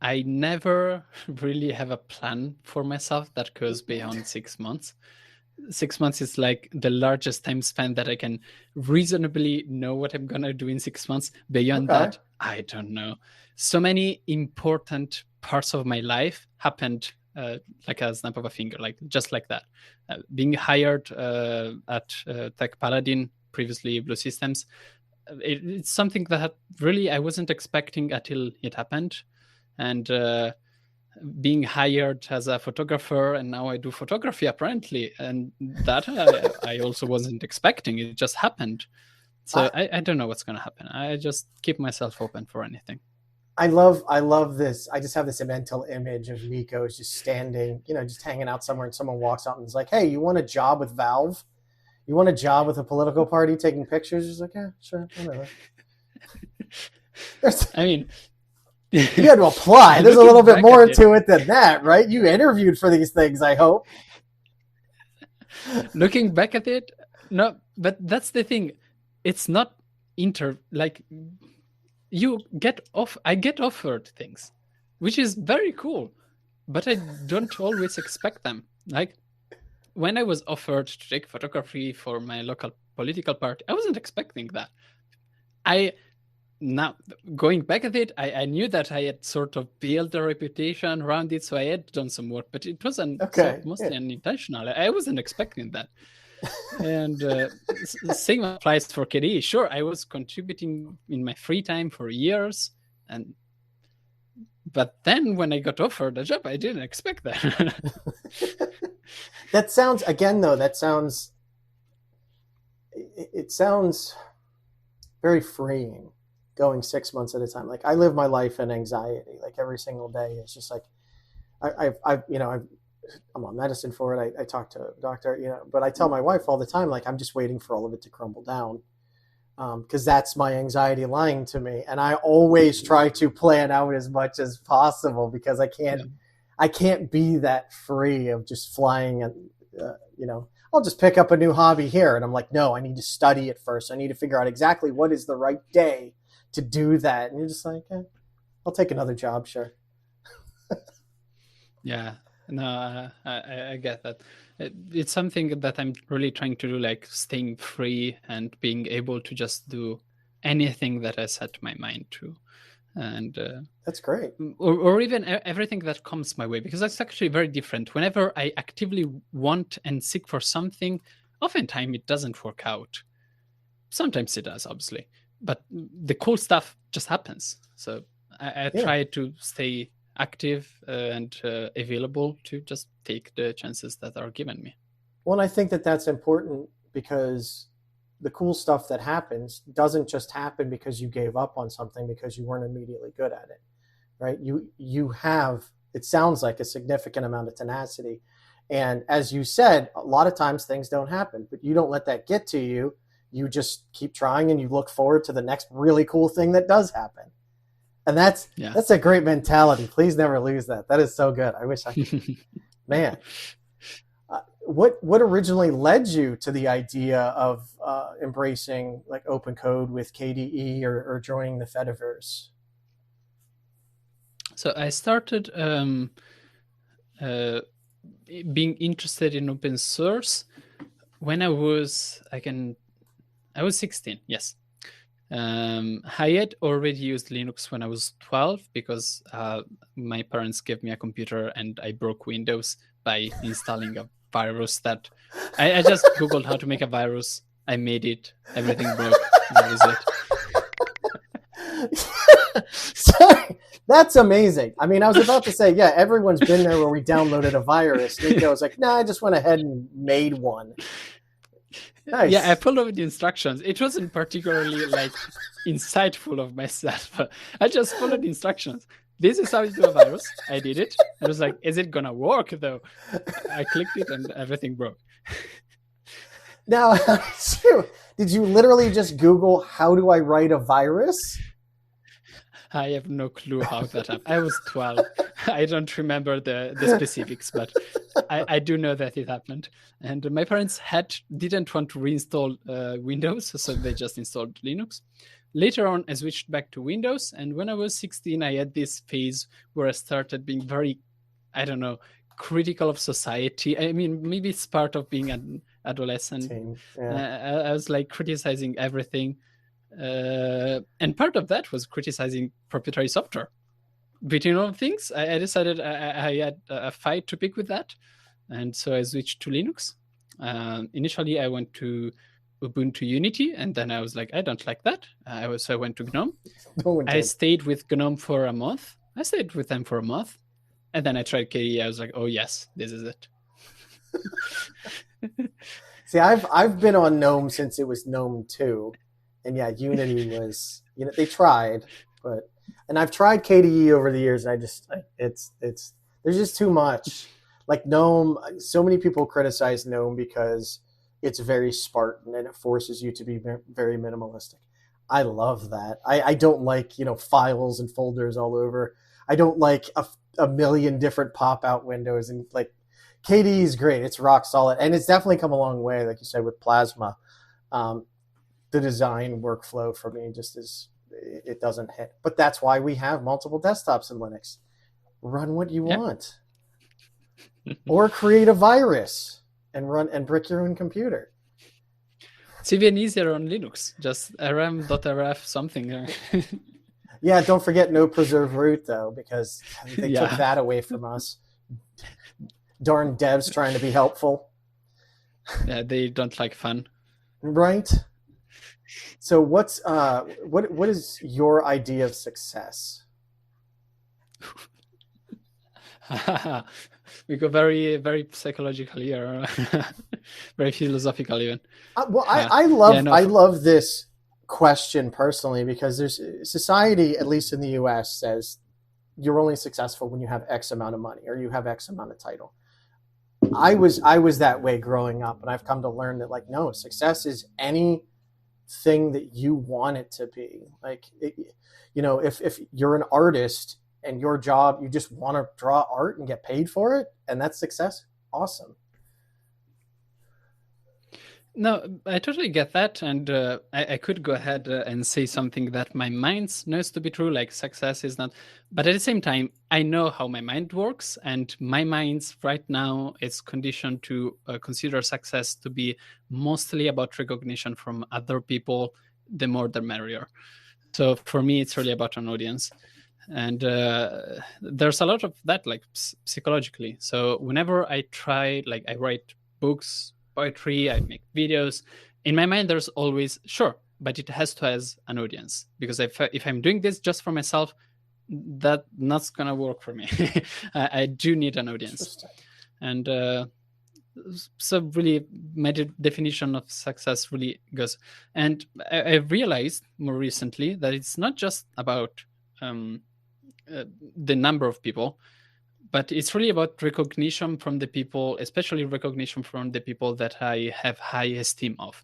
I never really have a plan for myself that goes beyond 6 months. 6 months is like the largest time span that I can reasonably know what I'm gonna do in 6 months. Beyond that, I don't know. So many important parts of my life happened like a snap of a finger, like just like that. Being hired at Tech Paladin, previously Blue Systems, it's something that really I wasn't expecting until it happened. And being hired as a photographer, and now I do photography apparently, and that I also wasn't expecting. It just happened. So I don't know what's going to happen. I just keep myself open for anything. I love this. I just have this mental image of Nico's just standing, just hanging out somewhere, and someone walks up and is like, "Hey, you want a job with Valve? You want a job with a political party taking pictures?" He's like, "Yeah, sure, whatever." I mean, you had to apply. There's a little bit more to it than that, right? You interviewed for these things, I hope. Looking back at it, no, but that's the thing. It's not like you get off. I get offered things, which is very cool, but I don't always expect them. Like, when I was offered to take photography for my local political party, I wasn't expecting that. Now, going back at it, I knew that I had sort of built a reputation around it, so I had done some work, but it was mostly unintentional. I wasn't expecting that. And same applies for KDE. Sure, I was contributing in my free time for years, but then when I got offered a job, I didn't expect that. That sounds, again, though, it sounds very freeing going 6 months at a time. Like I live my life in anxiety, like every single day. It's just like, I'm on medicine for it. I talk to a doctor, but I tell my wife all the time, like, I'm just waiting for all of it to crumble down. Because that's my anxiety lying to me. And I always try to plan out as much as possible because I can't be that free of just flying and, I'll just pick up a new hobby here. And I'm like, no, I need to study it first. I need to figure out exactly what is the right day to do that. And you're just like, I'll take another job. Sure. Yeah, no, I get that. It's something that I'm really trying to do, like staying free and being able to just do anything that I set my mind to. And that's great. Or even everything that comes my way, because that's actually very different. Whenever I actively want and seek for something, oftentimes it doesn't work out. Sometimes it does, obviously. But the cool stuff just happens. So I try to stay active and available to just take the chances that are given me. Well, and I think that that's important because the cool stuff that happens doesn't just happen because you gave up on something because you weren't immediately good at it, right? You have, it sounds like, a significant amount of tenacity. And as you said, a lot of times things don't happen, but you don't let that get to you. You just keep trying and you look forward to the next really cool thing that does happen. And that's a great mentality. Please never lose that. That is so good. I wish I could. Man, what originally led you to the idea of embracing like open code with KDE or joining the Fediverse? So I started being interested in open source when I was 16. Yes. I had already used Linux when I was 12 because my parents gave me a computer and I broke Windows by installing a virus that I just Googled how to make a virus. I made it. Everything broke. That was it. Sorry. That's amazing. I mean, I was about to say, yeah, everyone's been there where we downloaded a virus. Nico was like, I just went ahead and made one. Nice. Yeah, I followed the instructions. It wasn't particularly like insightful of myself, but I just followed the instructions. This is how you do a virus. I did it. I was like, is it gonna work though? I clicked it and everything broke. Now, did you literally just Google how do I write a virus? I have no clue how that happened. I was 12. I don't remember the specifics, but I do know that it happened. And my parents didn't want to reinstall Windows, so they just installed Linux. Later on, I switched back to Windows. And when I was 16, I had this phase where I started being very, critical of society. I mean, maybe it's part of being an adolescent. Yeah. I was like criticizing everything. And part of that was criticizing proprietary software. Between all things, I decided I had a fight to pick with that. And so I switched to Linux. Initially, I went to Ubuntu Unity, and then I was like, I don't like that. So I went to GNOME. I stayed with GNOME for a month. I stayed with them for a month. And then I tried KDE. I was like, oh, yes, this is it. See, I've been on GNOME since it was GNOME 2. And yeah, Unity was, they tried, and I've tried KDE over the years, and there's just too much. Like GNOME, so many people criticize GNOME because it's very Spartan and it forces you to be very minimalistic. I love that. I don't like, files and folders all over. I don't like a million different pop-out windows, and like KDE is great. It's rock solid, and it's definitely come a long way, like you said, with Plasma. The design workflow for me it doesn't hit. But that's why we have multiple desktops in Linux. Run what you want. Or create a virus and brick your own computer. It's even easier on Linux. Just rm.rf something. Yeah, don't forget no preserve root though, because they took that away from us. Darn devs trying to be helpful. Yeah, they don't like fun. Right? So what is your idea of success? We go very, very psychological here, very philosophical even. I love this question personally, because there's society, at least in the US, says you're only successful when you have X amount of money or you have X amount of title. I was that way growing up, and I've come to learn that, like, no, success is anything that you want it to be. Like, if you're an artist and your job, you just want to draw art and get paid for it, and that's success, awesome. No, I totally get that, and I could go ahead and say something that my mind knows to be true, like success is not. But at the same time, I know how my mind works, and my mind right now is conditioned to consider success to be mostly about recognition from other people. The more, the merrier. So for me, it's really about an audience. And there's a lot of that, like psychologically. So whenever I try, like I write books, poetry, I make videos, in my mind there's always, sure, but it has to have an audience, because if I'm doing this just for myself, that's not gonna work for me. I do need an audience. And so really my definition of success really goes, and I realized more recently that it's not just about the number of people, but it's really about recognition from the people, especially recognition from the people that I have high esteem of.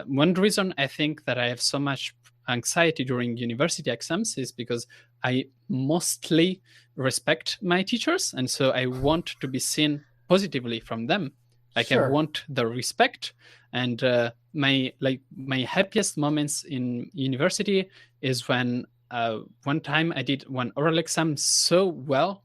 One reason I think that I have so much anxiety during university exams is because I mostly respect my teachers, and so I want to be seen positively from them. Like, sure. I want the respect, and my happiest moments in university is when one time I did one oral exam so well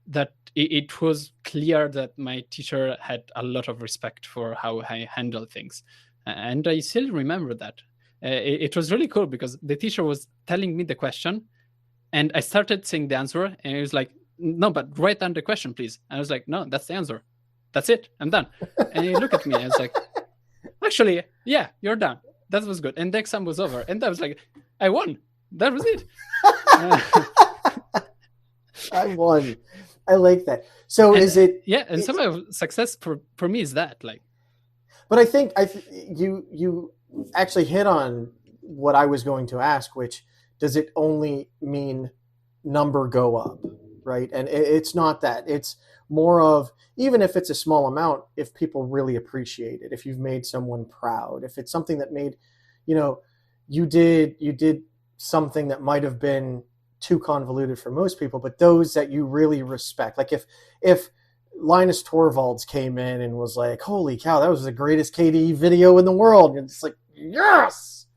that it was clear that my teacher had a lot of respect for how I handle things. And I still remember that. It was really cool because the teacher was telling me the question and I started saying the answer, and he was like, no, but write down the question, please. And I was like, no, that's the answer. That's it. I'm done. And he looked at me and I was like, actually, yeah, you're done. That was good. And the exam was over. And I was like, I won. That was it. I won. I like that. So and, is it? Yeah, and some of success for me is that, like. But I think you actually hit on what I was going to ask, which, does it only mean number go up, right? And it's not that. It's more of, even if it's a small amount, if people really appreciate it, if you've made someone proud, if it's something that made, you did something that might have been too convoluted for most people, but those that you really respect. Like if Linus Torvalds came in and was like, holy cow, that was the greatest KDE video in the world, and it's like, yes!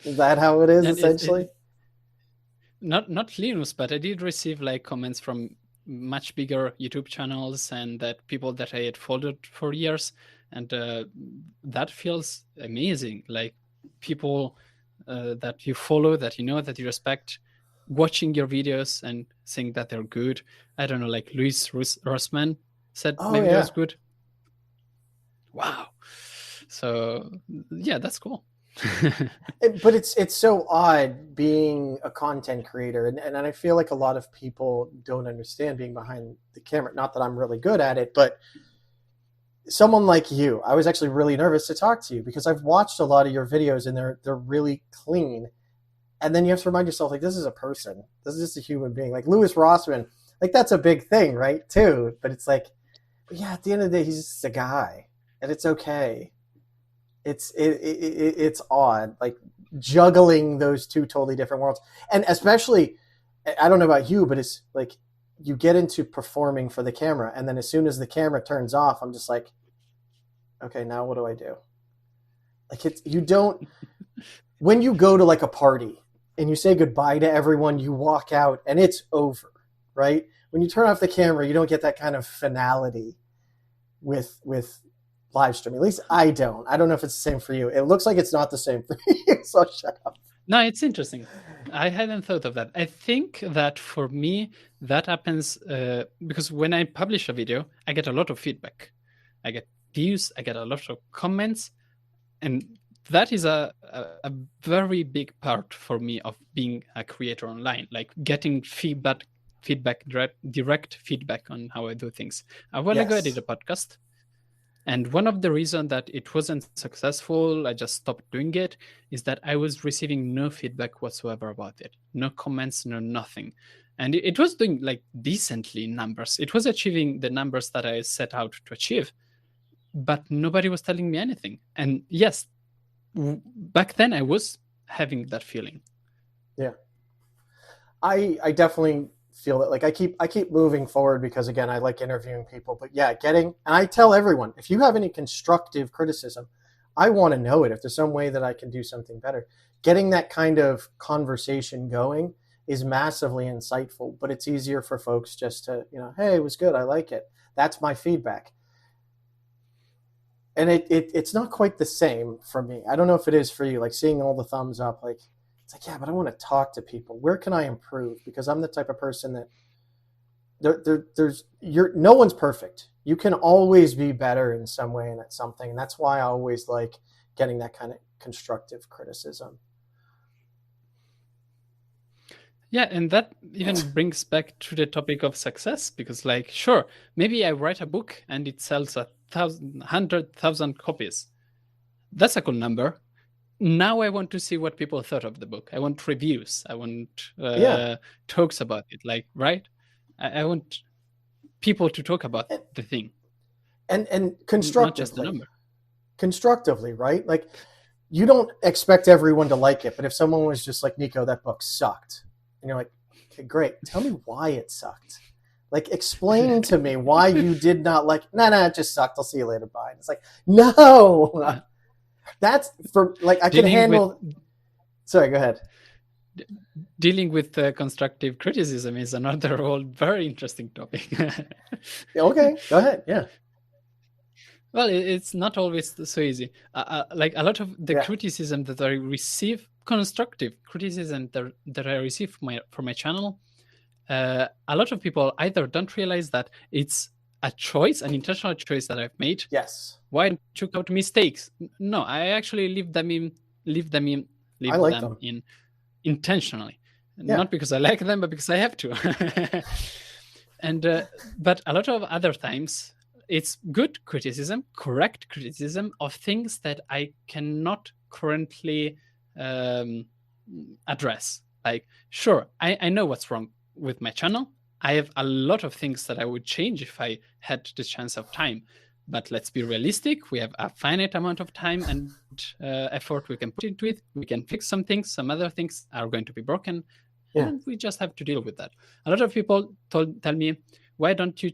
Is that how it is, and essentially? Not Linus, but I did receive like comments from much bigger YouTube channels and that people that I had followed for years, and that feels amazing. Like people that you follow, that you know, that you respect, watching your videos and saying that they're good. I don't know, like Luis Rossmann said maybe it was good. Wow. So yeah, that's cool. But it's so odd being a content creator, and I feel like a lot of people don't understand being behind the camera. Not that I'm really good at it, but someone like you, I was actually really nervous to talk to you because I've watched a lot of your videos and they're really clean. And then you have to remind yourself, like, this is a person. This is just a human being. Like Louis Rossmann, like, that's a big thing, right, too? But it's like, yeah, at the end of the day, he's just a guy, and it's okay. It's odd, like juggling those two totally different worlds. And especially, I don't know about you, but it's like you get into performing for the camera, and then as soon as the camera turns off, I'm just like, okay, now what do I do? Like, you don't, when you go to like a party and you say goodbye to everyone, you walk out and it's over, right? When you turn off the camera, you don't get that kind of finality with live streaming. At least I don't. I don't know if it's the same for you. It looks like it's not the same for you, so shut up. No, it's interesting. I hadn't thought of that. I think that for me, that happens because when I publish a video, I get a lot of feedback. I get views, I get a lot of comments, and that is a very big part for me of being a creator online, like getting direct feedback on how I do things. A while ago, I did a podcast, And one of the reasons that it wasn't successful, I just stopped doing it, is that I was receiving no feedback whatsoever about it. No comments, no nothing. And it was doing like decently numbers. It was achieving the numbers that I set out to achieve, but nobody was telling me anything. And yes, back then I was having that feeling. Yeah. I definitely feel that, like, I keep moving forward because, again, I like interviewing people. But yeah, and I tell everyone, if you have any constructive criticism, I want to know it. If there's some way that I can do something better, getting that kind of conversation going is massively insightful. But it's easier for folks just to, hey, it was good, I like it. That's my feedback. And it's not quite the same for me. I don't know if it is for you, like seeing all the thumbs up, like, it's like, yeah, but I want to talk to people. Where can I improve? Because I'm the type of person that no one's perfect. You can always be better in some way and at something. And that's why I always like getting that kind of constructive criticism. Yeah, and that even brings back to the topic of success, because, like, sure, maybe I write a book and it sells 100,000 copies. That's a cool number. Now I want to see what people thought of the book. I want reviews. I want talks about it. Like, right? I want people to talk about the thing. And constructively. Not just the number. Constructively, right? Like, you don't expect everyone to like it, but if someone was just like, Nico, that book sucked. And you're like, okay, great. Tell me why it sucked. Like, explain to me why you did not like, nah, it just sucked. I'll see you later. Bye. And it's like, no. That's for, like, I can handle. Sorry, go ahead. Dealing with constructive criticism is another whole very interesting topic. Okay, go ahead. Yeah. Well, it's not always so easy. Like, a lot of the criticism that I receive, constructive criticism that I receive for my channel, a lot of people either don't realize that it's a choice, an intentional choice that I've made. Yes. Why don't you took out mistakes? No, I actually leave them in intentionally. Yeah. Not because I like them, but because I have to. And but a lot of other times, it's good criticism, correct criticism of things that I cannot currently address. Like, sure, I know what's wrong with my channel. I have a lot of things that I would change if I had the chance of time. But let's be realistic. We have a finite amount of time and effort we can put into it. We can fix some things. Some other things are going to be broken. Yeah. And we just have to deal with that. A lot of people tell me, why don't you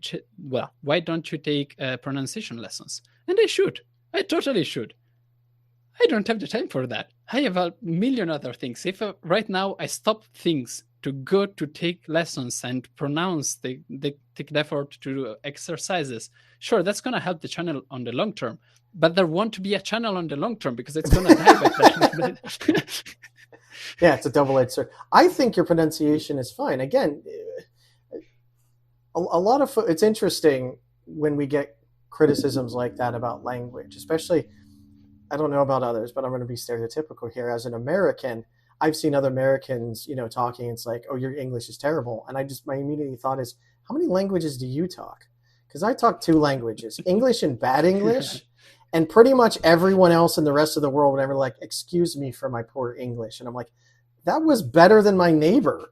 take pronunciation lessons? And I should. I totally should. I don't have the time for that. I have a million other things. If right now I stop things to go to take lessons and pronounce, take the effort to do exercises, sure, that's going to help the channel on the long term. But there won't be a channel on the long term because it's going to die by then. Yeah, it's a double-edged sword. I think your pronunciation is fine. Again, a lot of it's interesting when we get criticisms like that about language, especially. I don't know about others, but I'm going to be stereotypical here. As an American, I've seen other Americans, talking. It's like, oh, your English is terrible. And my immediate thought is, how many languages do you talk? Because I talk 2 languages, English and bad English. And pretty much everyone else in the rest of the world would ever like, excuse me for my poor English. And I'm like, that was better than my neighbor.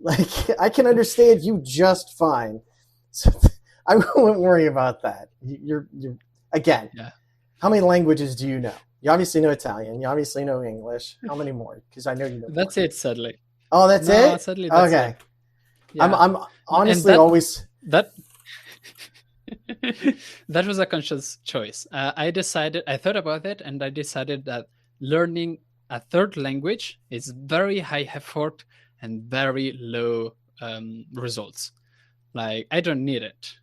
Like, I can understand you just fine. So I wouldn't worry about that. You're again. Yeah. How many languages do you know? You obviously know Italian. You obviously know English. How many more? Because I know you know. That's more. It, sadly. Oh, that's it? Sadly, that's okay. It. Yeah. I'm honestly always... That was a conscious choice. I thought about it, and I decided that learning a third language is very high effort and very low results. Like, I don't need it.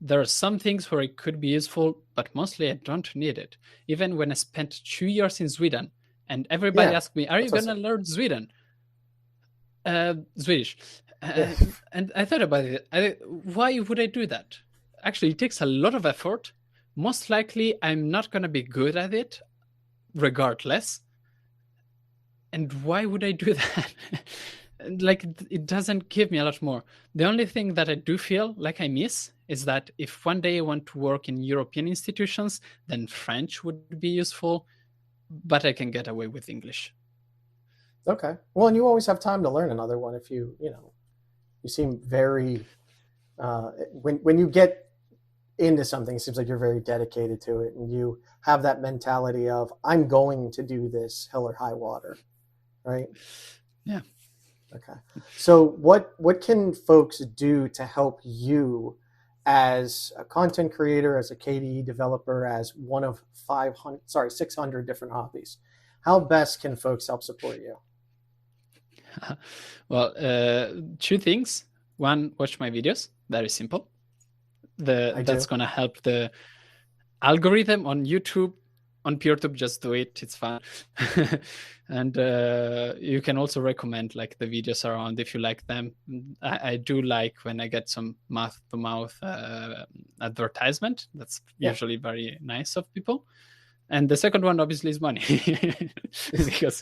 There are some things where it could be useful, but mostly I don't need it. Even when I spent 2 years in Sweden, and everybody asked me, are you going to learn Swedish? And I thought about it. Why would I do that? Actually, it takes a lot of effort. Most likely, I'm not going to be good at it, regardless. And why would I do that? like it doesn't give me a lot more. The only thing that I do feel like I miss is that if one day I want to work in European institutions, then French would be useful, but I can get away with English. Okay. Well, and you always have time to learn another one if you seem very, when you get into something, it seems like you're very dedicated to it, and you have that mentality of, I'm going to do this hell or high water, right? Yeah. Okay. So what can folks do to help you as a content creator, as a KDE developer, as one of 600 different hobbies? How best can folks help support you? Well, two things. One, watch my videos. Very simple. That's going to help the algorithm on YouTube. On Peertube, just do it. It's fun. And you can also recommend like the videos around if you like them. I do like when I get some mouth-to-mouth advertisement. That's usually very nice of people. And the second one, obviously, is money, because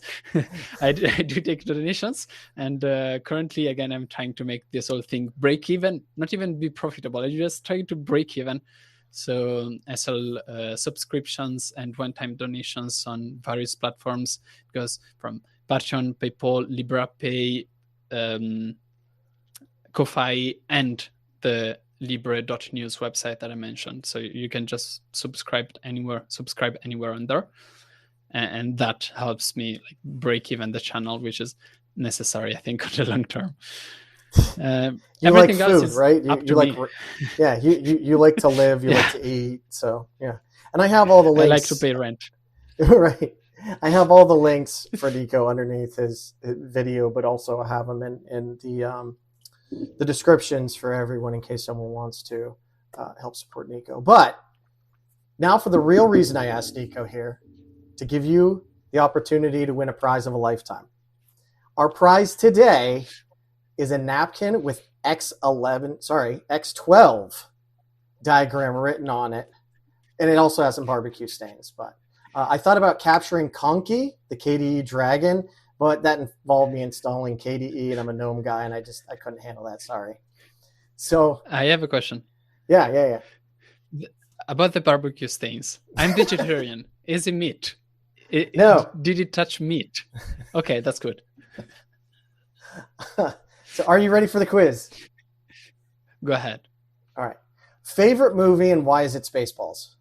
I do take donations. And currently, again, I'm trying to make this whole thing break even, not even be profitable. I'm just trying to break even. So I sell subscriptions and one-time donations on various platforms. It goes from Patreon, PayPal, LibraPay, Ko-Fi, and the Libre.news website that I mentioned. So you can just subscribe anywhere on there. And that helps me like break even the channel, which is necessary, I think, on the long term. You like food, right? You like, yeah. You like to live. You like to eat. So yeah. And I have all the links. I like to pay rent. Right. I have all the links for Nico underneath his video, but also I have them in the descriptions for everyone in case someone wants to help support Nico. But now for the real reason I asked Nico here, to give you the opportunity to win a prize of a lifetime. Our prize today is a napkin with X12 diagram written on it. And it also has some barbecue stains. But I thought about capturing Conky, the KDE dragon, but that involved me installing KDE, and I'm a GNOME guy, and I couldn't handle that. Sorry. So I have a question. Yeah. About the barbecue stains. I'm vegetarian. Is it meat? No. Did it touch meat? Okay, that's good. So are you ready for the quiz? Go ahead. All right. Favorite movie and why is it Spaceballs?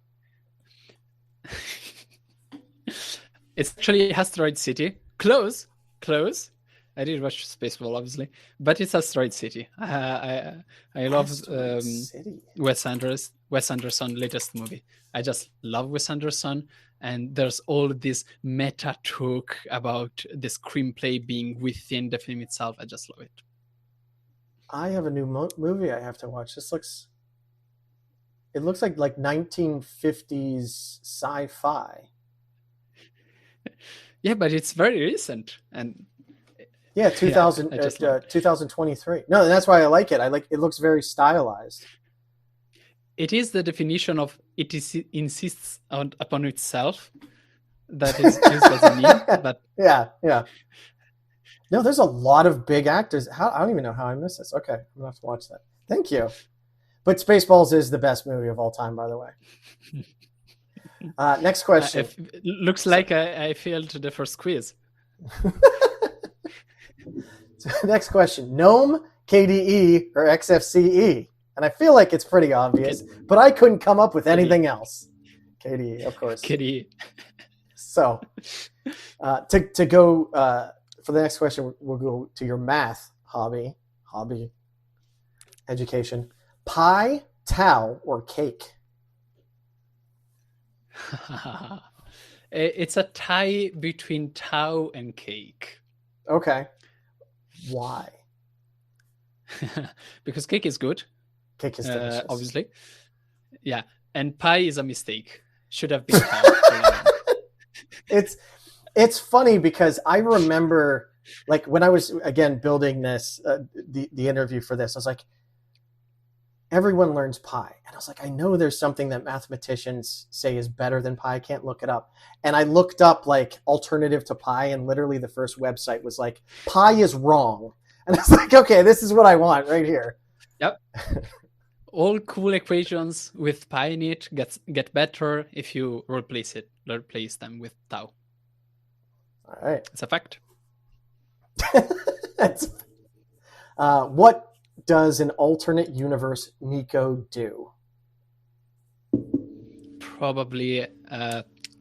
It's actually Asteroid City. Close. I did watch Spaceball, obviously, but it's Asteroid City. I love Wes Anderson latest movie. I just love Wes Anderson, and there's all this meta talk about the screenplay being within the film itself. I just love it. I have a new movie I have to watch. It looks like 1950s sci-fi. Yeah, but it's very recent, and 2023. No, that's why I like it. It looks very stylized. It is the definition of insists upon itself. That is used as a meme. But yeah. No, there's a lot of big actors. I don't even know how I missed this. Okay, I'm gonna have to watch that. Thank you. But Spaceballs is the best movie of all time, by the way. Next question. Looks like I failed the first quiz. So next question. GNOME, KDE, or XFCE? And I feel like it's pretty obvious, but I couldn't come up with anything else. KDE, of course. KDE. So to go for the next question, we'll go to your math hobby education. Pie, tau, or cake? It's a tie between tau and cake. Okay. Why? Because cake is good. Cake is delicious. Obviously. Yeah. And pie is a mistake. Should have been tau. It's funny because I remember, like, when I was, again, building this, the interview for this, I was like, everyone learns pi. And I was like, I know there's something that mathematicians say is better than pi. I can't look it up. And I looked up, like, alternative to pi, and literally the first website was like, pi is wrong. And it's like, okay, this is what I want right here. Yep. All cool equations with pi in it get better if you replace them with tau. All right. It's a fact. What does an alternate universe Nico do? Probably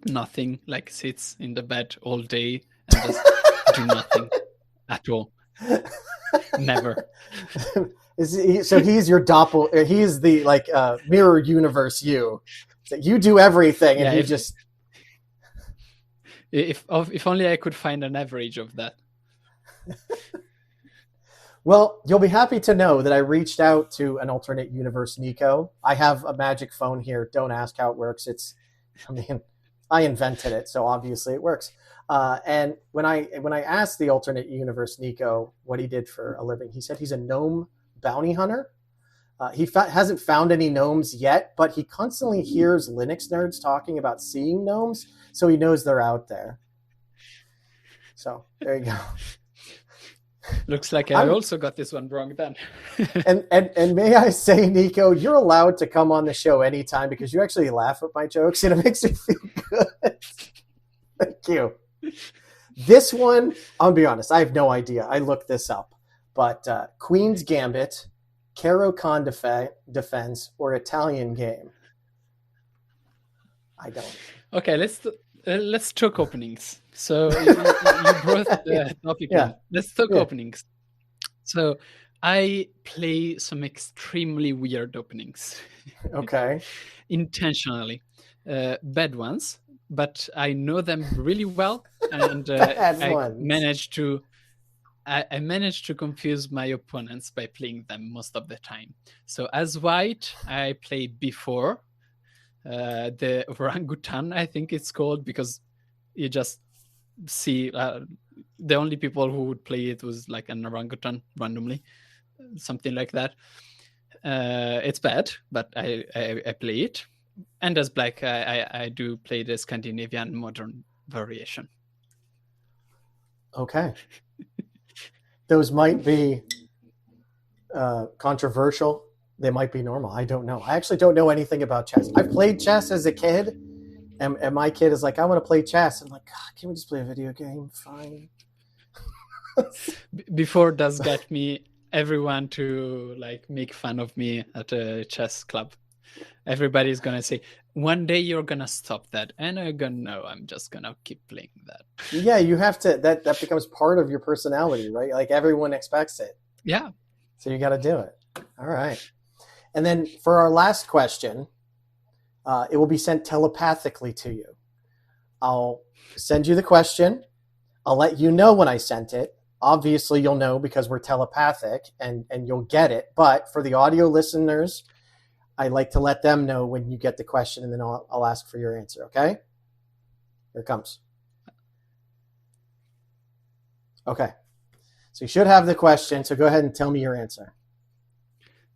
nothing, like sits in the bed all day and just do nothing at all. Never. So he's your doppel. He's the like mirror universe you. So you do everything, and he just. If only I could find an average of that. Well, you'll be happy to know that I reached out to an alternate universe Nico. I have a magic phone here. Don't ask how it works. I invented it, so obviously it works. And when I asked the alternate universe Nico what he did for a living, he said he's a gnome bounty hunter. He hasn't found any gnomes yet, but he constantly hears Linux nerds talking about seeing gnomes, so he knows they're out there. So there you go. Looks like I also got this one wrong then. and may I say, Nico, you're allowed to come on the show anytime because you actually laugh at my jokes and it makes me feel good. Thank you. This one, I'll be honest, I have no idea. I looked this up. But Queen's Gambit, Caro-Kann Defense, or Italian Game? I don't. Okay, let's talk openings. So you brought the topic. Yeah. Let's talk openings. So I play some extremely weird openings. Okay. Intentionally. Bad ones, but I know them really well. And I managed to confuse my opponents by playing them most of the time. So as white, I play before the orangutan, I think it's called, because you just see the only people who would play it was like an orangutan randomly, something like that. It's bad, but I play it. And as black, I do play the Scandinavian modern variation. Okay. Those might be controversial. They might be normal. I don't know. I actually don't know anything about chess. I played chess as a kid, and my kid is like, I want to play chess. I'm like, God, can we just play a video game? Fine. Before does get me everyone to like make fun of me at a chess club. Everybody's gonna say, one day you're gonna stop that, and I'm gonna know. I'm just gonna keep playing that. Yeah, you have to. That becomes part of your personality, right? Like everyone expects it. Yeah. So you got to do it. All right. And then for our last question, it will be sent telepathically to you. I'll send you the question. I'll let you know when I sent it. Obviously, you'll know because we're telepathic, and you'll get it. But for the audio listeners, I like to let them know when you get the question, and then I'll ask for your answer, okay? Here it comes. Okay. So you should have the question, so go ahead and tell me your answer.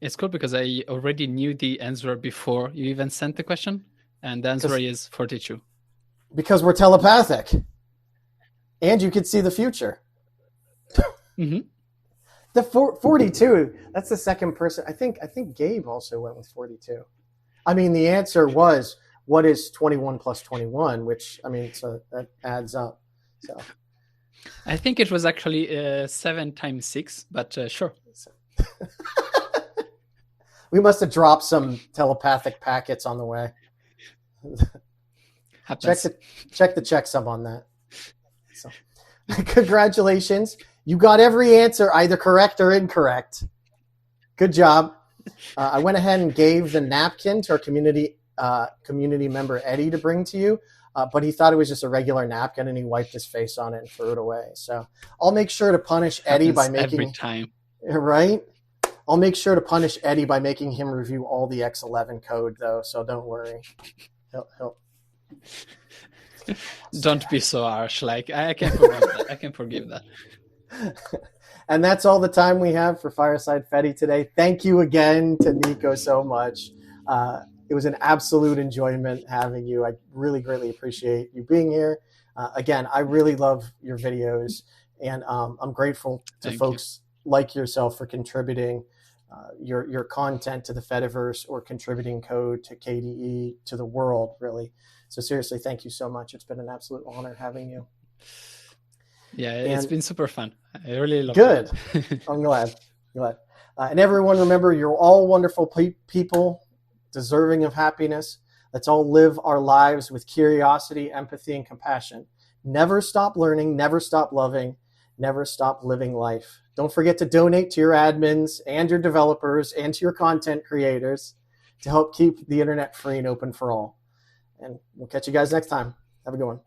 It's cool because I already knew the answer before you even sent the question, and the answer is 42. Because we're telepathic. And you can see the future. Mm-hmm. The 42, that's the second person. I think Gabe also went with 42. I mean, the answer was, what is 21 plus 21, which, I mean, so that adds up. So I think it was actually 7 times 6, but sure. We must have dropped some telepathic packets on the way. Check the checksum on that. So, congratulations. You got every answer either correct or incorrect. Good job. I went ahead and gave the napkin to our community member Eddie to bring to you, but he thought it was just a regular napkin and he wiped his face on it and threw it away. So I'll make sure to punish Eddie by making every time. Right? I'll make sure to punish Eddie by making him review all the X11 code, though. So don't worry. He'll... Don't be so harsh. Like I can forgive that. I can forgive that. And that's all the time we have for Fireside Fedi today. Thank you again to Nico so much. It was an absolute enjoyment having you. I really greatly appreciate you being here. Again, I really love your videos, and I'm grateful to folks like yourself for contributing your content to the Fediverse or contributing code to KDE, to the world, really. So seriously, thank you so much. It's been an absolute honor having you. Yeah, it's been super fun. I really love it. Good. I'm glad. And everyone, remember, you're all wonderful people, deserving of happiness. Let's all live our lives with curiosity, empathy, and compassion. Never stop learning, never stop loving, never stop living life. Don't forget to donate to your admins and your developers and to your content creators to help keep the internet free and open for all. And we'll catch you guys next time. Have a good one.